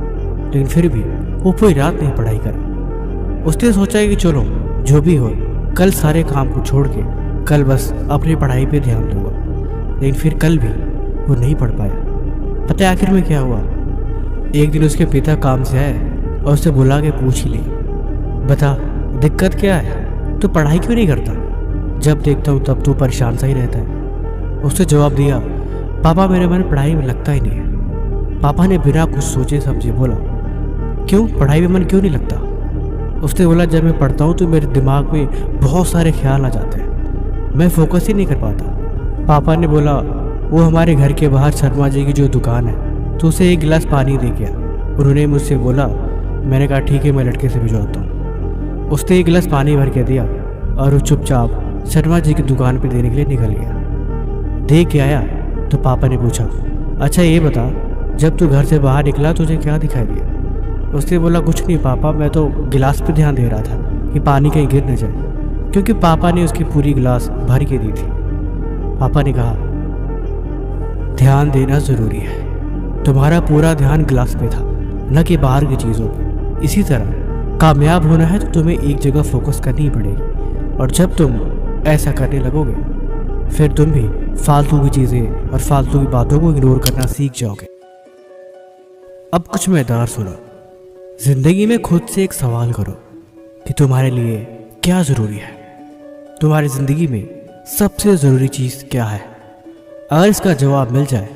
लेकिन फिर भी वो पूरी रात नहीं पढ़ाई करा। उसने सोचा कि चलो जो भी हो, कल सारे काम को छोड़ के कल बस अपनी पढ़ाई पे ध्यान दूंगा। लेकिन फिर कल भी वो नहीं पढ़ पाया। पता है आखिर में क्या हुआ? एक दिन उसके पिता काम से आए और उसे बुला के पूछ ही लिया, बता दिक्कत क्या है, तू पढ़ाई क्यों नहीं करता? जब देखता हूँ तब तू परेशान सा ही रहता है। उसने जवाब दिया, पापा मेरे मन पढ़ाई में लगता ही नहीं है। पापा ने बिना कुछ सोचे समझे बोला, क्यों पढ़ाई में मन क्यों नहीं लगता? उसने बोला, जब मैं पढ़ता हूँ तो मेरे दिमाग में बहुत सारे ख्याल आ जाते हैं, मैं फोकस ही नहीं कर पाता। पापा ने बोला, वो हमारे घर के बाहर शर्मा जी की जो दुकान है तो उसे एक गिलास पानी दे गया। उन्होंने मुझसे बोला, मैंने कहा ठीक है मैं लड़के से भिजवाता हूँ। उसने एक गिलास पानी भर के दिया और वो चुपचाप शर्मा जी की दुकान पे देने के लिए निकल गया। दे के आया तो पापा ने पूछा, अच्छा ये बता जब तू घर से बाहर निकला तुझे क्या दिखाई दिया? उसने बोला, कुछ नहीं पापा, मैं तो गिलास पे ध्यान दे रहा था कि पानी कहीं गिर न जाए, क्योंकि पापा ने उसकी पूरी गिलास भर के दी थी। पापा ने कहा, ध्यान देना ज़रूरी है। तुम्हारा पूरा ध्यान गिलास पे था, न कि बाहर की चीज़ों पे। इसी तरह कामयाब होना है तो तुम्हें एक जगह फोकस करनी पड़ेगी, और जब तुम ऐसा करने लगोगे फिर तुम भी फालतू की चीज़ें और फालतू की बातों को इग्नोर करना सीख जाओगे। अब कुछ मज़ेदार सुनो। ज़िंदगी में खुद से एक सवाल करो कि तुम्हारे लिए क्या ज़रूरी है। तुम्हारी ज़िंदगी में सबसे ज़रूरी चीज़ क्या है? अगर इसका जवाब मिल जाए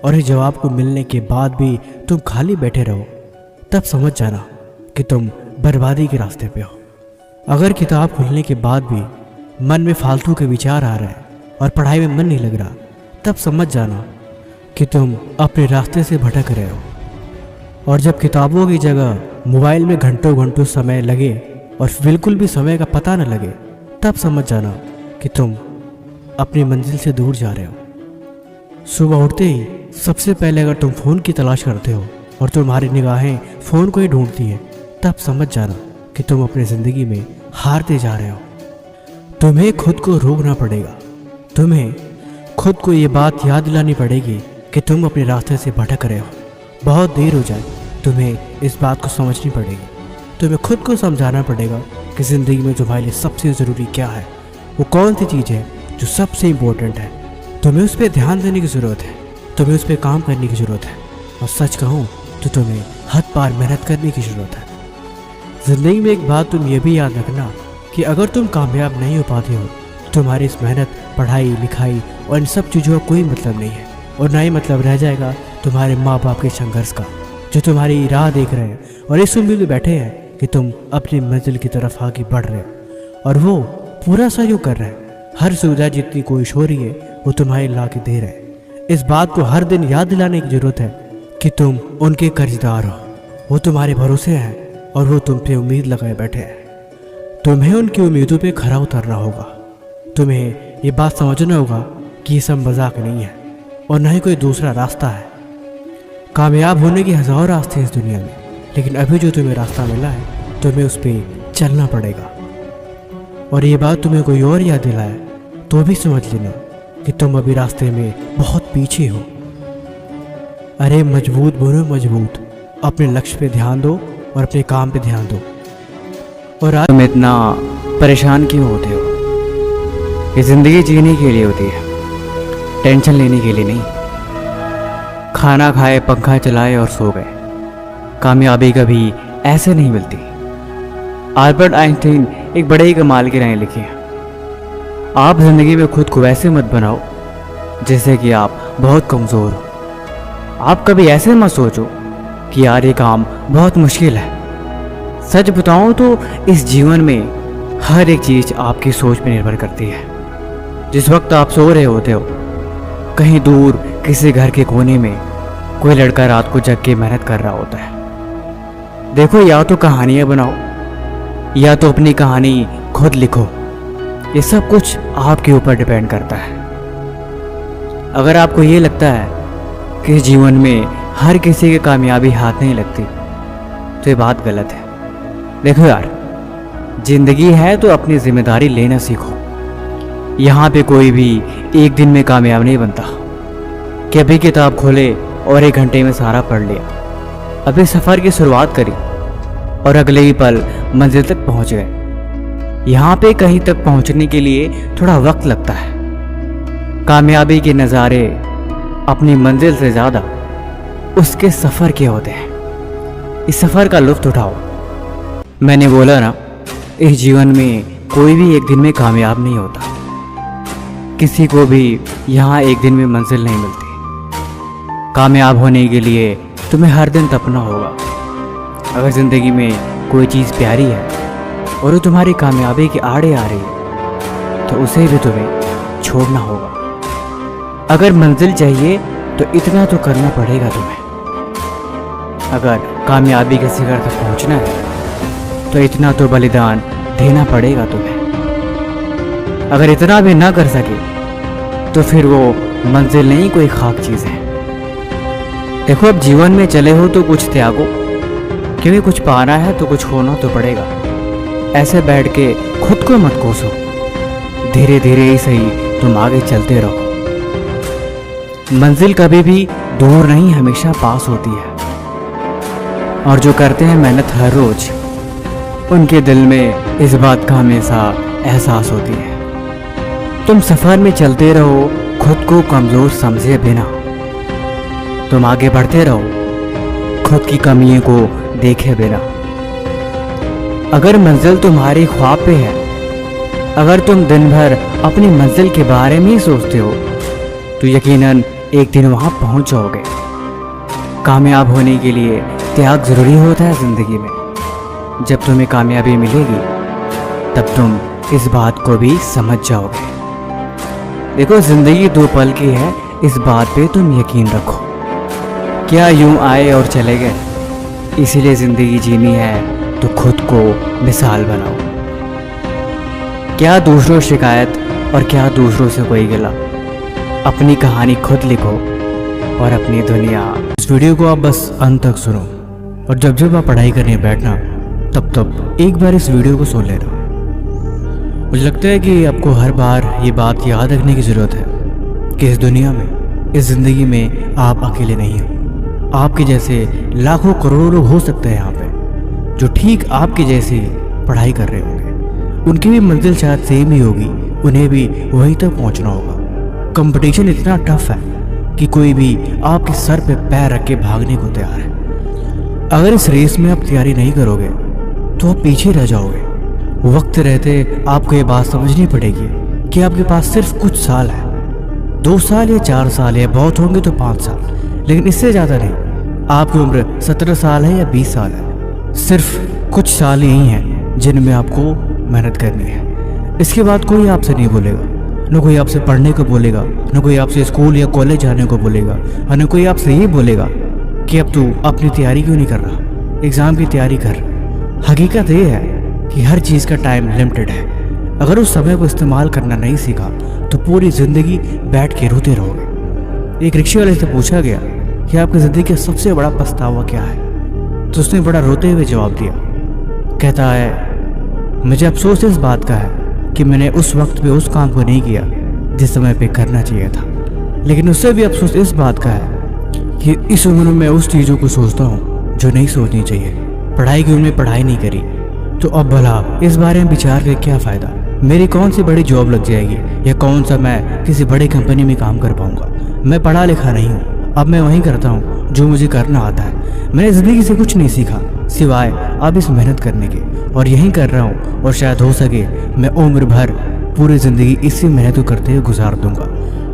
और इस जवाब को मिलने के बाद भी तुम खाली बैठे रहो, तब समझ जाना कि तुम बर्बादी के रास्ते पे हो। अगर किताब खुलने के बाद भी मन में फालतू के विचार आ रहे हैं और पढ़ाई में मन नहीं लग रहा, तब समझ जाना कि तुम अपने रास्ते से भटक रहे हो। और जब किताबों की जगह मोबाइल में घंटों घंटों समय लगे और बिल्कुल भी समय का पता न लगे, तब समझ जाना कि तुम अपनी मंजिल से दूर जा रहे हो। सुबह उठते ही सबसे पहले अगर तुम फ़ोन की तलाश करते हो और तुम्हारी निगाहें फ़ोन को ही ढूंढती हैं, तब समझ जाना कि तुम अपनी ज़िंदगी में हारते जा रहे हो। तुम्हें खुद को रोकना पड़ेगा। तुम्हें खुद को ये बात याद दिलानी पड़ेगी कि तुम अपने रास्ते से भटक रहे हो। बहुत देर हो जाए, तुम्हें इस बात को समझनी पड़ेगी। तुम्हें खुद को समझाना पड़ेगा कि ज़िंदगी में तुम्हारे लिए सबसे ज़रूरी क्या है, वो कौन सी चीज़ है जो सबसे इम्पोर्टेंट है। तुम्हें उस पर ध्यान देने की ज़रूरत है, तुम्हें उस पर काम करने की ज़रूरत है, और सच कहूँ तो तुम्हें हद पार मेहनत करने की ज़रूरत है। ज़िंदगी में एक बात तुम ये भी याद रखना कि अगर तुम कामयाब नहीं हो पाते हो, तुम्हारी इस मेहनत, पढ़ाई लिखाई और इन सब चीज़ों का कोई मतलब नहीं है, और ना ही मतलब रह जाएगा तुम्हारे माँ बाप के संघर्ष का, जो तुम्हारी राह देख रहे हैं और इस उम्मीद में बैठे हैं कि तुम अपनी मंजिल की तरफ आगे बढ़ रहे हो, और वो पूरा सहयोग कर रहे हैं। हर सुविधा जितनी कोशिश हो रही है वो तुम्हारे ला के दे रहे हैं। इस बात को हर दिन याद दिलाने की ज़रूरत है कि तुम उनके कर्जदार हो। वो तुम्हारे भरोसे हैं और वो तुम पे उम्मीद लगाए बैठे हैं। तुम्हें उनकी उम्मीदों पे खरा उतरना होगा। तुम्हें ये बात समझना होगा कि ये सब मजाक नहीं है और न ही कोई दूसरा रास्ता है। कामयाब होने के हज़ारों रास्ते हैं इस दुनिया में, लेकिन अभी जो तुम्हें रास्ता मिला है तुम्हें उस पर चलना पड़ेगा। और ये बात तुम्हें कोई और याद दिलाए तो भी समझ लेना कि तुम अभी रास्ते में बहुत पीछे हो। अरे मजबूत बनो मजबूत, अपने लक्ष्य पे ध्यान दो और अपने काम पे ध्यान दो। और आज तुम इतना परेशान क्यों होते हो? ये ज़िंदगी जीने के लिए होती है, टेंशन लेने के लिए नहीं। खाना खाए, पंखा चलाए और सो गए। कामयाबी कभी ऐसे नहीं मिलती। अल्बर्ट आइंस्टीन एक बड़े ही कमाल की राय लिखी है, आप ज़िंदगी में खुद को वैसे मत बनाओ जैसे कि आप बहुत कमज़ोर हो। आप कभी ऐसे मत सोचो कि यार ये काम बहुत मुश्किल है। सच बताऊं तो इस जीवन में हर एक चीज़ आपकी सोच पर निर्भर करती है। जिस वक्त आप सो रहे होते हो, कहीं दूर किसी घर के कोने में कोई लड़का रात को जग के मेहनत कर रहा होता है। देखो, या तो कहानियाँ बनाओ या तो अपनी कहानी खुद लिखो। ये सब कुछ आपके ऊपर डिपेंड करता है। अगर आपको ये लगता है कि इस जीवन में हर किसी की कामयाबी हाथ नहीं लगती, तो ये बात गलत है। देखो यार, जिंदगी है तो अपनी जिम्मेदारी लेना सीखो। यहाँ पे कोई भी एक दिन में कामयाब नहीं बनता कि अभी किताब खोले और 1 घंटे में सारा पढ़ लिया। अभी सफ़र की शुरुआत करी और अगले ही पल मंजिल तक पहुँच गए। यहाँ पे कहीं तक पहुँचने के लिए थोड़ा वक्त लगता है। कामयाबी के नज़ारे अपनी मंजिल से ज़्यादा उसके सफ़र के होते हैं। इस सफ़र का लुत्फ़ उठाओ। मैंने बोला ना, इस जीवन में कोई भी एक दिन में कामयाब नहीं होता। किसी को भी यहाँ एक दिन में मंजिल नहीं मिलती। कामयाब होने के लिए तुम्हें हर दिन तपना होगा। अगर ज़िंदगी में कोई चीज़ प्यारी है और वो तुम्हारी कामयाबी के आड़े आ रही है, तो उसे भी तुम्हें छोड़ना होगा। अगर मंजिल चाहिए तो इतना तो करना पड़ेगा तुम्हें। अगर कामयाबी के शिखर तक पहुंचना है तो इतना तो बलिदान देना पड़ेगा तुम्हें। अगर इतना भी ना कर सके तो फिर वो मंजिल नहीं, कोई खाक चीज़ है। देखो, अब जीवन में चले हो तो कुछ त्यागो, क्योंकि कुछ पाना है तो कुछ खोना तो पड़ेगा। ऐसे बैठ के खुद को मत कोसो। धीरे धीरे ही सही तुम आगे चलते रहो। मंजिल कभी भी दूर नहीं, हमेशा पास होती है। और जो करते हैं मेहनत हर रोज, उनके दिल में इस बात का हमेशा एहसास होती है। तुम सफ़र में चलते रहो खुद को कमज़ोर समझे बिना। तुम आगे बढ़ते रहो खुद की कमियों को देखे बिना। अगर मंजिल तुम्हारी ख्वाब पे है, अगर तुम दिन भर अपनी मंजिल के बारे में ही सोचते हो, तो यकीनन एक दिन वहाँ पहुँच जाओगे। कामयाब होने के लिए त्याग ज़रूरी होता है ज़िंदगी में। जब तुम्हें कामयाबी मिलेगी तब तुम इस बात को भी समझ जाओगे। देखो, ज़िंदगी 2 पल की है, इस बात पे तुम यकीन रखो। क्या यूं आए और चले गए, इसीलिए ज़िंदगी जीनी है तो खुद को मिसाल बनाओ। क्या दूसरों शिकायत और क्या दूसरों से कोई गिला, अपनी कहानी खुद लिखो और अपनी दुनिया। इस वीडियो को आप बस अंत तक सुनो और जब जब आप पढ़ाई करने बैठना तब एक बार इस वीडियो को सुन लेना। मुझे लगता है कि आपको हर बार ये बात याद रखने की ज़रूरत है कि इस दुनिया में, इस ज़िंदगी में आप अकेले नहीं हो। आपके जैसे लाखों करोड़ों लोग हो सकते हैं यहाँ पे, जो ठीक आपके जैसे पढ़ाई कर रहे होंगे। उनकी भी मंजिल शायद सेम ही होगी, उन्हें भी वहीं तक पहुँचना होगा। कंपटीशन इतना टफ है कि कोई भी आपके सर पे पैर रख के भागने को तैयार है। अगर इस रेस में आप तैयारी नहीं करोगे तो आप पीछे रह जाओगे। वक्त रहते आपको ये बात समझनी पड़ेगी कि आपके पास सिर्फ कुछ साल है, 2 साल या 4 साल या बहुत होंगे तो 5 साल, लेकिन इससे ज़्यादा नहीं। आपकी उम्र 17 साल है या 20 साल है, सिर्फ कुछ साल ही हैं जिनमें आपको मेहनत करनी है। इसके बाद कोई आपसे नहीं बोलेगा, न कोई आपसे पढ़ने को बोलेगा, न कोई आपसे स्कूल या कॉलेज जाने को बोलेगा, और न कोई आपसे ये बोलेगा कि अब तू अपनी तैयारी क्यों नहीं कर रहा, एग्ज़ाम की तैयारी कर। हकीकत ये है कि हर चीज़ का टाइम लिमिटेड है। अगर उस समय को इस्तेमाल करना नहीं सीखा तो पूरी ज़िंदगी बैठ के रोते रहोगे। एक रिक्शे वाले से पूछा गया कि आपकी ज़िंदगी का सबसे बड़ा पछतावा क्या है, तो उसने बड़ा रोते हुए जवाब दिया। कहता है, मुझे अफसोस इस बात का है कि मैंने उस वक्त पे उस काम को नहीं किया जिस समय पे करना चाहिए था। लेकिन उससे भी अफसोस इस बात का है कि इस उम्र में उस चीज़ों को सोचता हूँ जो नहीं सोचनी चाहिए। पढ़ाई की उम्र में पढ़ाई नहीं करी तो अब भला इस बारे में विचार कर क्या फ़ायदा। मेरी कौन सी बड़ी जॉब लग जाएगी या कौन सा मैं किसी बड़ी कंपनी में काम कर पाऊँगा। मैं पढ़ा लिखा नहीं हूँ, अब मैं वही करता हूँ जो मुझे करना आता है। मैंने ज़िंदगी से कुछ नहीं सीखा सिवाय अब इस मेहनत करने के, और यही कर रहा हूँ। और शायद हो सके मैं उम्र भर पूरी ज़िंदगी इसी मेहनत को करते हुए गुजार दूंगा।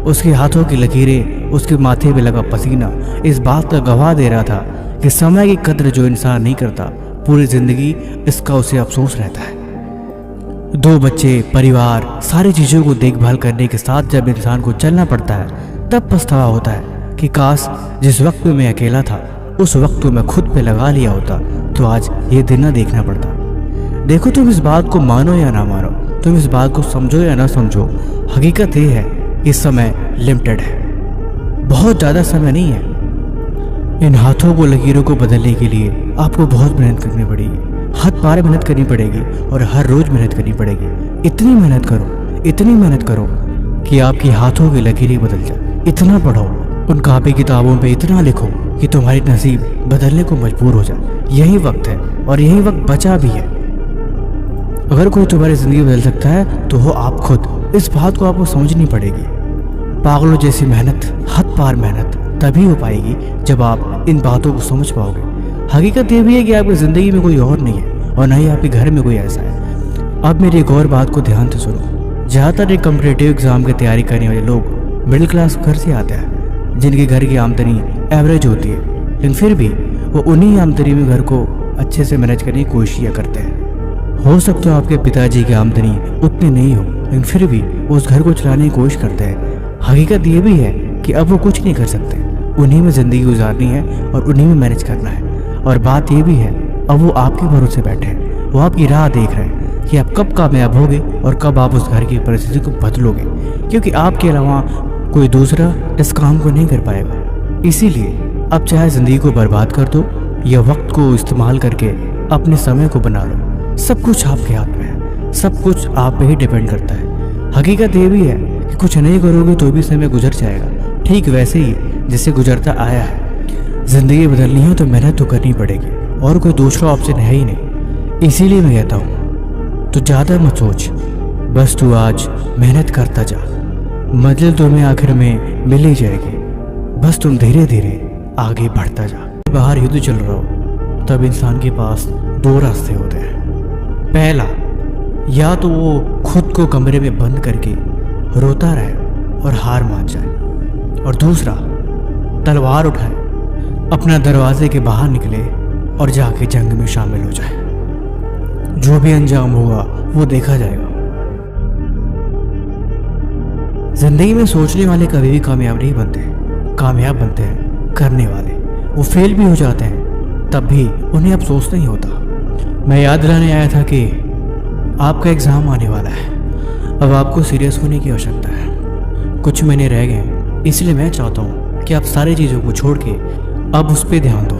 उसके हाथों की लकीरें, उसके माथे पे लगा पसीना इस बात का गवाह दे रहा था कि समय की कद्र जो इंसान नहीं करता, पूरी ज़िंदगी इसका उसे अफसोस रहता है। 2 बच्चे, परिवार, सारी चीज़ों को देखभाल करने के साथ जब इंसान को चलना पड़ता है तब पछतावा होता है कि काश जिस वक्त में मैं अकेला था उस वक्त को मैं खुद पे लगा लिया होता तो आज ये दिन ना देखना पड़ता। देखो, तुम इस बात को मानो या ना मानो, तुम इस बात को समझो या ना समझो, हकीकत ये है कि समय लिमिटेड है, बहुत ज़्यादा समय नहीं है। इन हाथों को, लकीरों को बदलने के लिए आपको बहुत मेहनत करनी पड़ेगी, हाथ पार मेहनत करनी पड़ेगी और हर रोज़ मेहनत करनी पड़ेगी। इतनी मेहनत करो, इतनी मेहनत करो कि आपकी हाथों की लकीरें बदल जाए। इतना पढ़ो, उन कापी किताबों पे इतना लिखो कि तुम्हारी नसीब बदलने को मजबूर हो जाए। यही वक्त है और यही वक्त बचा भी है। अगर कोई तुम्हारी ज़िंदगी बदल सकता है तो वो आप खुद। इस बात को आपको समझनी पड़ेगी। पागलों जैसी मेहनत, हद पार मेहनत तभी हो पाएगी जब आप इन बातों को समझ पाओगे। हकीकत ये भी है कि आपकी ज़िंदगी में कोई और नहीं है और ना ही आपके घर में कोई ऐसा है। अब मेरी एक और बात को ध्यान से सुनो। ज़्यादातर एक कॉम्पिटिटिव एग्ज़ाम की तैयारी करने वाले लोग मिडिल क्लास घर से आते हैं, जिनके घर की आमदनी एवरेज होती है, लेकिन फिर भी वो उन्हीं आमदनी में घर को अच्छे से मैनेज करने की कोशिश करते हैं। हो सकता है आपके पिताजी की आमदनी उतनी नहीं हो, लेकिन फिर भी वो उस घर को चलाने की कोशिश करते हैं। हकीकत ये भी है कि अब वो कुछ नहीं कर सकते, उन्हीं में ज़िंदगी गुजारनी है और उन्हीं में मैनेज करना है। और बात ये भी है, अब वो आपके भरोसे बैठे हैं, वो आपकी राह देख रहे हैं कि आप कब कामयाब होगे और कब आप उस घर की परिस्थिति को बदलोगे, क्योंकि आपके अलावा कोई दूसरा इस काम को नहीं कर पाएगा। इसीलिए अब चाहे ज़िंदगी को बर्बाद कर दो या वक्त को इस्तेमाल करके अपने समय को बना लो, सब कुछ आपके हाथ में है, सब कुछ आप पे ही डिपेंड करता है। हकीकत ये भी है कि कुछ नहीं करोगे तो भी समय गुजर जाएगा, ठीक वैसे ही जिससे गुजरता आया है। ज़िंदगी बदलनी है तो मेहनत तो करनी पड़ेगी। और कोई दूसरा ऑप्शन है ही नहीं। इसीलिए मैं कहता हूँ तो ज़्यादा मत सोच, बस तू आज मेहनत करता जा, मंजिल तुम्हें आखिर में मिल ही जाएगी। बस तुम धीरे धीरे आगे बढ़ता जा। बाहर युद्ध चल रहा हो तब इंसान के पास दो रास्ते होते हैं। पहला, या तो वो खुद को कमरे में बंद करके रोता रहे और हार मान जाए, और दूसरा तलवार उठाए, अपना दरवाजे के बाहर निकले और जाके जंग में शामिल हो जाए। जो भी अंजाम होगा वो देखा जाएगा। जिंदगी में सोचने वाले कभी भी कामयाब नहीं बनते, कामयाब बनते हैं करने वाले। वो फेल भी हो जाते हैं तब भी उन्हें अफसोस नहीं होता। मैं याद दिलाने आया था कि आपका एग्ज़ाम आने वाला है, अब आपको सीरियस होने की आवश्यकता है। कुछ महीने रह गए, इसलिए मैं चाहता हूँ कि आप सारी चीज़ों को छोड़ के अब उस पर ध्यान दो।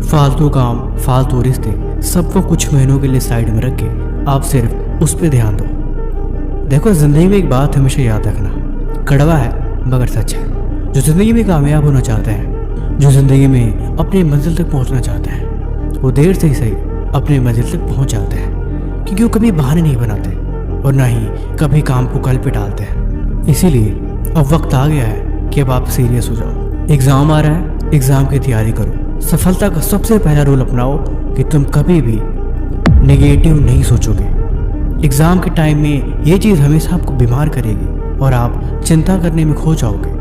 फालतू काम, फालतू रिश्ते सबको कुछ महीनों के लिए साइड में रख के आप सिर्फ उस पर ध्यान दो। देखो, ज़िंदगी में एक बात हमेशा याद रखना, कड़वा है मगर सच है। जो ज़िंदगी में कामयाब होना चाहते हैं, जो ज़िंदगी में अपनी मंजिल तक पहुंचना चाहते हैं, वो देर से ही सही अपनी मंजिल तक पहुंच जाते हैं, क्योंकि वो कभी बहाने नहीं बनाते और ना ही कभी काम को कल पे डालते हैं। इसीलिए अब वक्त आ गया है कि अब आप सीरियस हो जाओ। एग्ज़ाम आ रहा है, एग्ज़ाम की तैयारी करो। सफलता का सबसे पहला रूल अपनाओ कि तुम कभी भी नेगेटिव नहीं सोचोगे। एग्ज़ाम के टाइम में ये चीज़ हमेशा आपको बीमार करेगी और आप चिंता करने में खो जाओगे।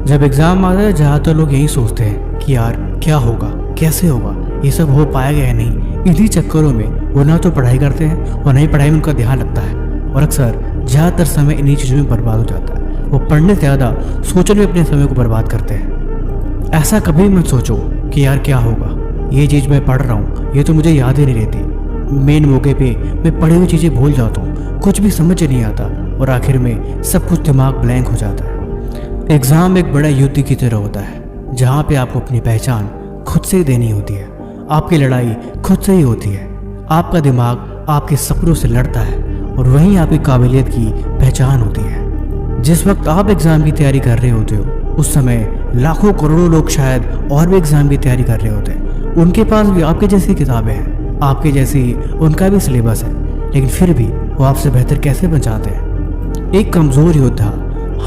जब एग्ज़ाम आता है, ज़्यादातर लोग यही सोचते हैं कि यार क्या होगा, कैसे होगा, ये सब हो पाएगा या नहीं। इन्हीं चक्करों में वो ना तो पढ़ाई करते हैं और ना ही पढ़ाई में उनका ध्यान लगता है, और अक्सर ज़्यादातर समय इन्हीं चीज़ों में बर्बाद हो जाता है। वो पढ़ने से ज़्यादा सोचने में अपने समय को बर्बाद करते हैं। ऐसा कभी मत सोचो कि यार क्या होगा, ये चीज़ मैं पढ़ रहा हूँ, ये तो मुझे याद ही नहीं रहती। मेन मौके पे मैं पढ़ी हुई चीज़ें भूल जाता हूँ, कुछ भी समझ नहीं आता और आखिर में सब कुछ दिमाग ब्लैंक हो जाता है। एग्ज़ाम एक बड़ा युद्ध की तरह होता है, जहाँ पे आपको अपनी पहचान खुद से ही देनी होती है। आपकी लड़ाई खुद से ही होती है। आपका दिमाग आपके सपनों से लड़ता है और वहीं आपकी काबिलियत की पहचान होती है। जिस वक्त आप एग्ज़ाम की तैयारी कर रहे होते हो, उस समय लाखों करोड़ों लोग शायद और भी एग्ज़ाम की तैयारी कर रहे होते हैं। उनके पास भी आपके जैसी किताबें हैं, आपके जैसी उनका भी सिलेबस है, लेकिन फिर भी वो आपसे बेहतर कैसे बन जाते हैं। एक कमज़ोर योद्धा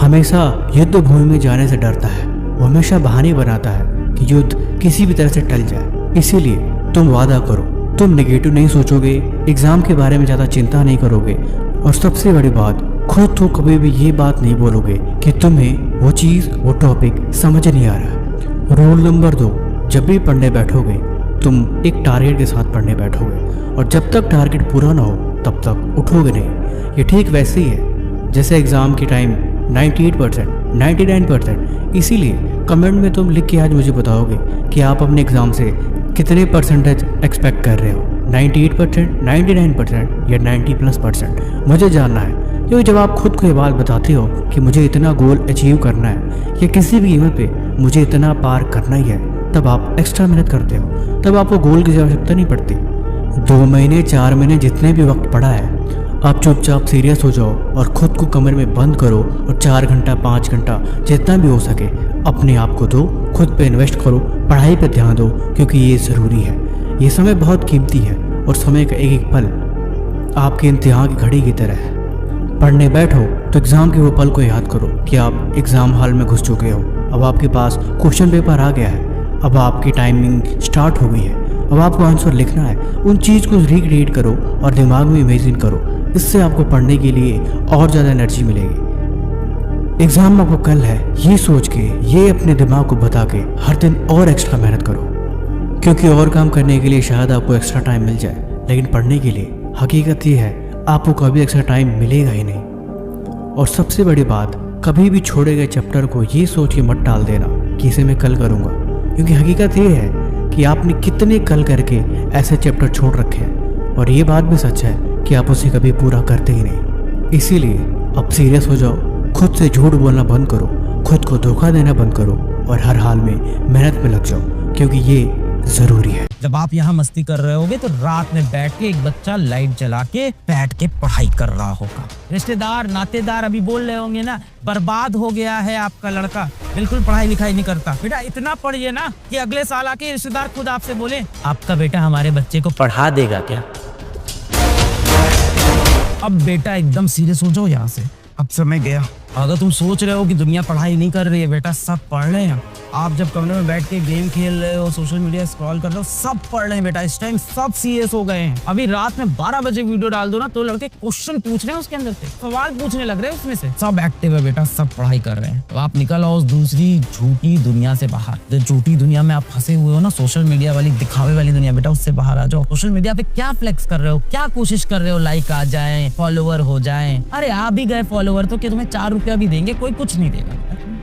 हमेशा युद्ध भूमि में जाने से डरता है। वो हमेशा बहाने बनाता है कि युद्ध किसी भी तरह से टल जाए। इसीलिए तुम वादा करो, तुम नेगेटिव नहीं सोचोगे, एग्ज़ाम के बारे में ज़्यादा चिंता नहीं करोगे, और सबसे बड़ी बात, खुद तो कभी भी ये बात नहीं बोलोगे कि तुम्हें वो चीज़, वो टॉपिक समझ नहीं आ रहा। रूल नंबर 2, जब भी पढ़ने बैठोगे तुम एक टारगेट के साथ पढ़ने बैठोगे, और जब तक टारगेट पूरा ना हो तब तक उठोगे नहीं। ये ठीक वैसे ही है जैसे एग्ज़ाम के टाइम 98%, 99%। इसीलिए कमेंट में तुम लिख के आज मुझे बताओगे कि आप अपने एग्ज़ाम से कितने परसेंटेज एक्सपेक्ट कर रहे हो, 98%, 99% या 90+%। मुझे जानना है, क्योंकि जब आप खुद को ये बात बताते हो कि मुझे इतना गोल अचीव करना है या किसी भी कीमत पे मुझे इतना पार करना ही है, तब आप एक्स्ट्रा मेहनत करते हो, तब आपको गोल की आवश्यकता नहीं पड़ती। 2 महीने, 4 महीने जितने भी वक्त पड़ा है, आप चुपचाप सीरियस हो जाओ और ख़ुद को कमरे में बंद करो और 4 घंटा 5 घंटा जितना भी हो सके अपने आप को दो, खुद पे इन्वेस्ट करो, पढ़ाई पे ध्यान दो, क्योंकि ये ज़रूरी है। ये समय बहुत कीमती है और समय का एक एक पल आपके इम्तिहान की घड़ी की तरह है। पढ़ने बैठो तो एग्ज़ाम के वो पल को याद करो कि आप एग्ज़ाम हॉल में घुस चुके हो। अब आपके पास क्वेश्चन पेपर आ गया है, अब आपकी टाइमिंग स्टार्ट हो गई है, अब आपको आंसर लिखना है। उन चीज़ को रिक्रिएट करो और दिमाग में इमेजिन करो, इससे आपको पढ़ने के लिए और ज़्यादा एनर्जी मिलेगी। एग्ज़ाम आपको कल है, ये सोच के, ये अपने दिमाग को बता के हर दिन और एक्स्ट्रा मेहनत करो, क्योंकि और काम करने के लिए शायद आपको एक्स्ट्रा टाइम मिल जाए, लेकिन पढ़ने के लिए हकीकत ये है आपको कभी एक्स्ट्रा टाइम मिलेगा ही नहीं। और सबसे बड़ी बात, कभी भी छोड़े गए चैप्टर को ये सोच के मत डाल देना कि इसे मैं कल करूँगा, क्योंकि हकीकत ये है कि आपने कितने कल करके ऐसे चैप्टर छोड़ रखे हैं, और ये बात भी सच है कि आप उसे कभी पूरा करते ही नहीं। इसीलिए अब सीरियस हो जाओ, खुद से झूठ बोलना बंद करो, खुद को धोखा देना बंद करो और हर हाल में मेहनत में लग जाओ, क्योंकि ये जरूरी है। जब आप यहाँ मस्ती कर रहे होगे तो रात में बैठ के एक बच्चा लाइट जला के बैठ के पढ़ाई कर रहा होगा। रिश्तेदार नातेदार अभी बोल रहे होंगे ना, बर्बाद हो गया है आपका लड़का, बिल्कुल पढ़ाई लिखाई नहीं करता। बेटा इतना पढ़िए ना कि अगले साल आके रिश्तेदार खुद आपसे बोले आपका बेटा हमारे बच्चे को पढ़ा देगा क्या। अब बेटा एकदम सीरियस हो जाओ यहाँ से, अब समय गया। अगर तुम सोच रहे हो कि दुनिया पढ़ाई नहीं कर रही है, बेटा सब पढ़ रहे हैं। आप जब कमरे में बैठ के गेम खेल रहे हो, सोशल मीडिया स्क्रॉल कर रहे हो, सब पढ़ रहे हैं बेटा। इस टाइम सब सीरियस हो गए हैं। अभी रात में 12 बजे वीडियो डाल दो ना तो लड़के क्वेश्चन पूछ रहे हैं, उसके अंदर से सवाल पूछने लग रहे हैं उसमें से। सब एक्टिव है बेटा, सब पढ़ाई कर रहे हैं। तो आप निकल आओ उस दूसरी झूठी दुनिया से बाहर। जो झूठी दुनिया में आप फंसे हुए हो ना, सोशल मीडिया वाली दिखावे वाली दुनिया, बेटा उससे बाहर आ जाओ। सोशल मीडिया पे क्या फ्लेक्स कर रहे हो, क्या कोशिश कर रहे हो लाइक आ जाए, फॉलोवर हो जाए। अरे आ भी गए फॉलोवर तो क्या तुम्हें 4 रुपया भी देंगे? कोई कुछ नहीं देगा।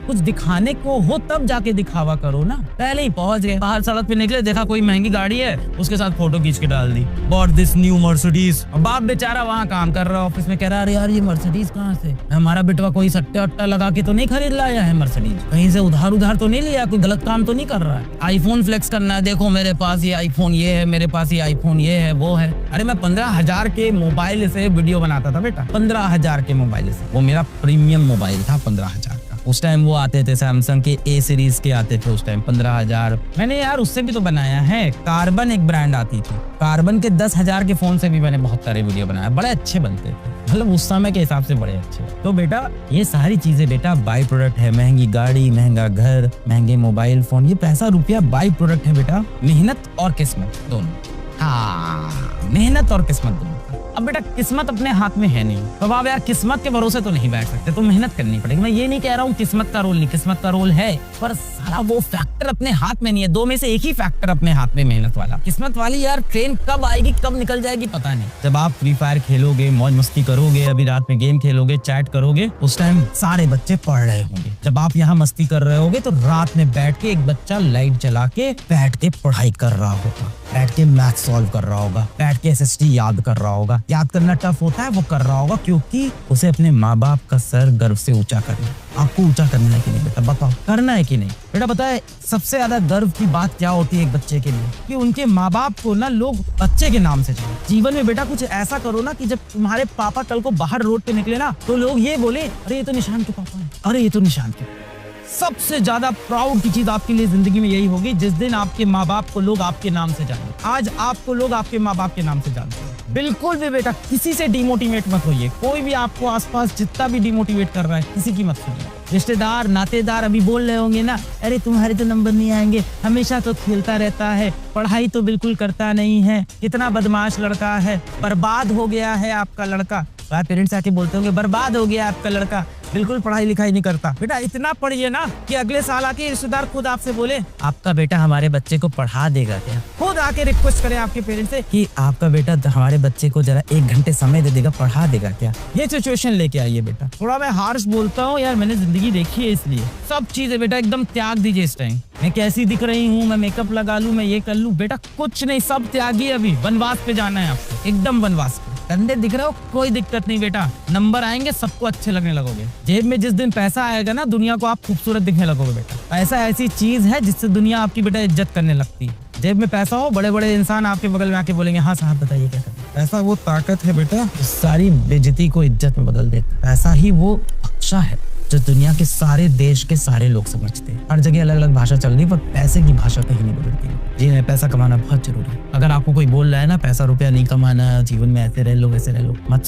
कुछ दिखाने को हो तब जाके दिखावा करो ना। पहले ही पहुंच गए, बाहर सड़क पे निकले, देखा कोई महंगी गाड़ी है, उसके साथ फोटो खींच के डाल दी, बॉट दिस न्यू मर्सिडीज। बाप बेचारा वहाँ काम कर रहा है ऑफिस में, कह रहा है यार ये मर्सिडीज कहाँ से? हमारा बेटवा कोई सट्टा वट्टा लगा के तो नहीं खरीद लाया है मर्सिडीज, कहीं से उधार तो नहीं लिया, कोई गलत काम तो नहीं कर रहा है। आईफोन फ्लेक्स करना है, देखो मेरे पास ये आईफोन ये है, मेरे पास ये आईफोन ये है वो है। अरे मैं 15,000 के मोबाइल से वीडियो बनाता था बेटा, 15,000 के मोबाइल से। वो मेरा प्रीमियम मोबाइल था 15,000 का। उस टाइम वो आते थे सैमसंग के A सीरीज के आते थे उस टाइम 15,000। मैंने यार उससे भी तो बनाया है। कार्बन एक ब्रांड आती थी, कार्बन के 10,000 के फोन से भी मैंने बहुत सारे वीडियो बनाए, बड़े अच्छे बनते थे, मतलब उस समय के हिसाब से बड़े अच्छे। तो बेटा ये सारी चीजें बेटा बाई प्रोडक्ट है। महंगी गाड़ी, महंगा घर, महंगे मोबाइल फोन, ये पैसा रुपया बाई प्रोडक्ट है बेटा। मेहनत और किस्मत दोनों। हाँ, मेहनत और किस्मत दोनों। अब बेटा किस्मत अपने हाथ में है नहीं, तो आप यार किस्मत के भरोसे तो नहीं बैठ सकते, तो मेहनत करनी पड़ेगी। मैं ये नहीं कह रहा हूँ किस्मत का रोल नहीं, किस्मत का रोल है, पर सारा वो फैक्टर अपने हाथ में नहीं है। 2 में से एक ही फैक्टर अपने हाथ में, मेहनत वाला। किस्मत वाली यार ट्रेन कब आएगी कब निकल जाएगी पता नहीं। जब आप फ्री फायर खेलोगे, मौज मस्ती करोगे, अभी रात में गेम खेलोगे, चैट करोगे, उस टाइम सारे बच्चे पढ़ रहे होंगे। जब आप यहाँ मस्ती कर रहे होगे तो रात में बैठ के एक बच्चा लाइट जला के बैठ के पढ़ाई कर रहा होगा, बैठ के मैथ सॉल्व कर रहा होगा, बैठ के SST याद कर रहा होगा। याद करना टफ होता है, वो कर रहा होगा क्योंकि उसे अपने माँ बाप का सर गर्व से ऊंचा करना है। आपको ऊंचा करना है कि नहीं बेटा, बताओ करना है कि नहीं? बेटा पता है सबसे ज्यादा गर्व की बात क्या होती है एक बच्चे के लिए, कि उनके माँ बाप को ना लोग बच्चे के नाम से जाने। जीवन में बेटा कुछ ऐसा करो ना कि जब तुम्हारे पापा कल को बाहर रोड पे निकले ना तो लोग ये बोले अरे ये तो निशान के पापा है, अरे ये तो निशान के। सबसे ज्यादा प्राउड की चीज आपके लिए जिंदगी में यही होगी जिस दिन आपके माँ बाप को लोग आपके नाम से जाने। आज आपको लोग आपके माँ बाप के नाम से जानते हैं। बिल्कुल भी बेटा किसी से डिमोटिवेट मत होइए। कोई भी आपको आसपास जितना भी डिमोटिवेट कर रहा है किसी की मत सुनिए। रिश्तेदार नातेदार अभी बोल रहे होंगे ना, अरे तुम्हारे तो नंबर नहीं आएंगे, हमेशा तो खेलता रहता है, पढ़ाई तो बिल्कुल करता नहीं है, कितना बदमाश लड़का है, बर्बाद हो गया है आपका लड़का। पेरेंट्स आके बोलते होंगे बर्बाद हो गया आपका लड़का, बिल्कुल पढ़ाई लिखाई नहीं करता। बेटा इतना पढ़िए ना कि अगले साल आके रिश्तेदार खुद आपसे बोले आपका बेटा हमारे बच्चे को पढ़ा देगा क्या। खुद आके रिक्वेस्ट करें आपके पेरेंट्स से कि आपका बेटा हमारे बच्चे को जरा 1 घंटे समय दे देगा, पढ़ा देगा क्या। ये सिचुएशन लेके आइए बेटा। थोड़ा मैं हार्श बोलता हूँ यार, मैंने जिंदगी देखी है, इसलिए सब चीजें बेटा एकदम त्याग दीजिए इस टाइम। मैं कैसी दिख रही हूँ, मैं मेकअप लगा लूं, मैं ये कर लूं, बेटा कुछ नहीं, सब त्यागी। अभी वनवास पे जाना है आपको, एकदम वनवास पे। कंधे दिख रहे हो, कोई दिक्कत नहीं बेटा, नंबर आएंगे सबको अच्छे लगने लगोगे। जेब में जिस दिन पैसा आएगा ना दुनिया को आप खूबसूरत दिखने लगोगे बेटा। पैसा ऐसी चीज है जिससे दुनिया आपकी बेटा इज्जत करने लगती है। जेब में पैसा हो, बड़े बड़े इंसान आपके बगल में आके बोलेंगे हाँ साहब बताइए क्या करना। पैसा वो ताकत है बेटा, सारी बेइज्जती को इज्जत में बदल देता। पैसा ही वो बख्शा है जो दुनिया के सारे देश के सारे लोग समझते हैं। हर जगह अलग अलग भाषा चल रही है पर पैसे की भाषा कहीं नहीं बदलती। जी है, पैसा कमाना बहुत जरूरी है। अगर आपको कोई बोल रहा है ना पैसा रुपया नहीं कमाना, जीवन में ऐसे रह लो वैसे रह लो, मत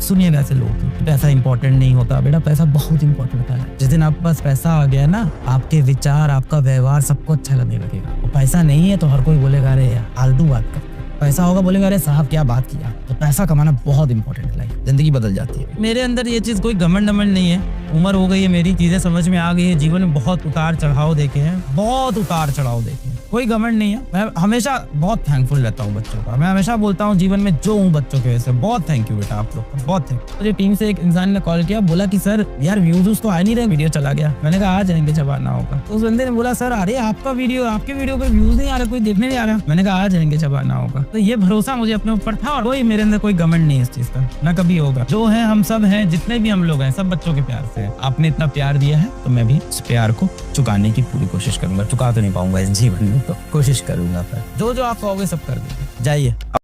सुनिएगा ऐसे लोगों की। पैसा इंपॉर्टेंट नहीं होता बेटा, पैसा बहुत इंपॉर्टेंट होता है। जिस दिन आपके पास पैसा आ गया ना, आपके विचार, आपका व्यवहार सबको अच्छा लगने लगेगा। और पैसा नहीं है तो हर कोई बोलेगा अरे यार फालतू बात कर। पैसा होगा बोलेगा अरे साहब क्या बात किया। तो पैसा कमाना बहुत इंपॉर्टेंट है, लाइफ जिंदगी बदल जाती है। मेरे अंदर ये चीज कोई घमंड नहीं है, उम्र हो गई है मेरी, चीजें समझ में आ गई है। जीवन में बहुत उतार चढ़ाव देखे हैं, बहुत उतार चढ़ाव देखे हैं, कोई घमंड नहीं है। मैं हमेशा बहुत थैंकफुल रहता हूँ बच्चों का। मैं हमेशा बोलता हूँ जीवन में जो हूँ बच्चों की वजह से। बहुत थैंक यू बेटा आप लोग का, बहुत थैंक यू। मुझे टीम से एक इंसान ने कॉल किया, बोला कि सर यार व्यूज तो आ नहीं रहे, वीडियो चला गया। मैंने कहा आ जाएंगे जब आना होगा। तो उस बंदे ने बोला सर अरे आपका वीडियो, आपके वीडियो पे व्यूज नहीं आ रहा, कोई देखने नहीं आ रहा। मैंने कहा आ जाएंगे जब आना होगा। तो ये भरोसा मुझे अपने ऊपर था और कोई मेरे अंदर कोई घमंड नहीं है इस चीज का, ना कभी होगा। जो है हम सब हैं, जितने भी हम लोग हैं सब बच्चों के प्यार से। आपने इतना प्यार दिया है तो मैं भी इस प्यार को चुकाने की पूरी कोशिश करूंगा। चुका तो नहीं पाऊंगा इस जीवन में, तो कोशिश करूंगा, फिर जो जो आप कहोगे सब कर दूंगा। जाइए।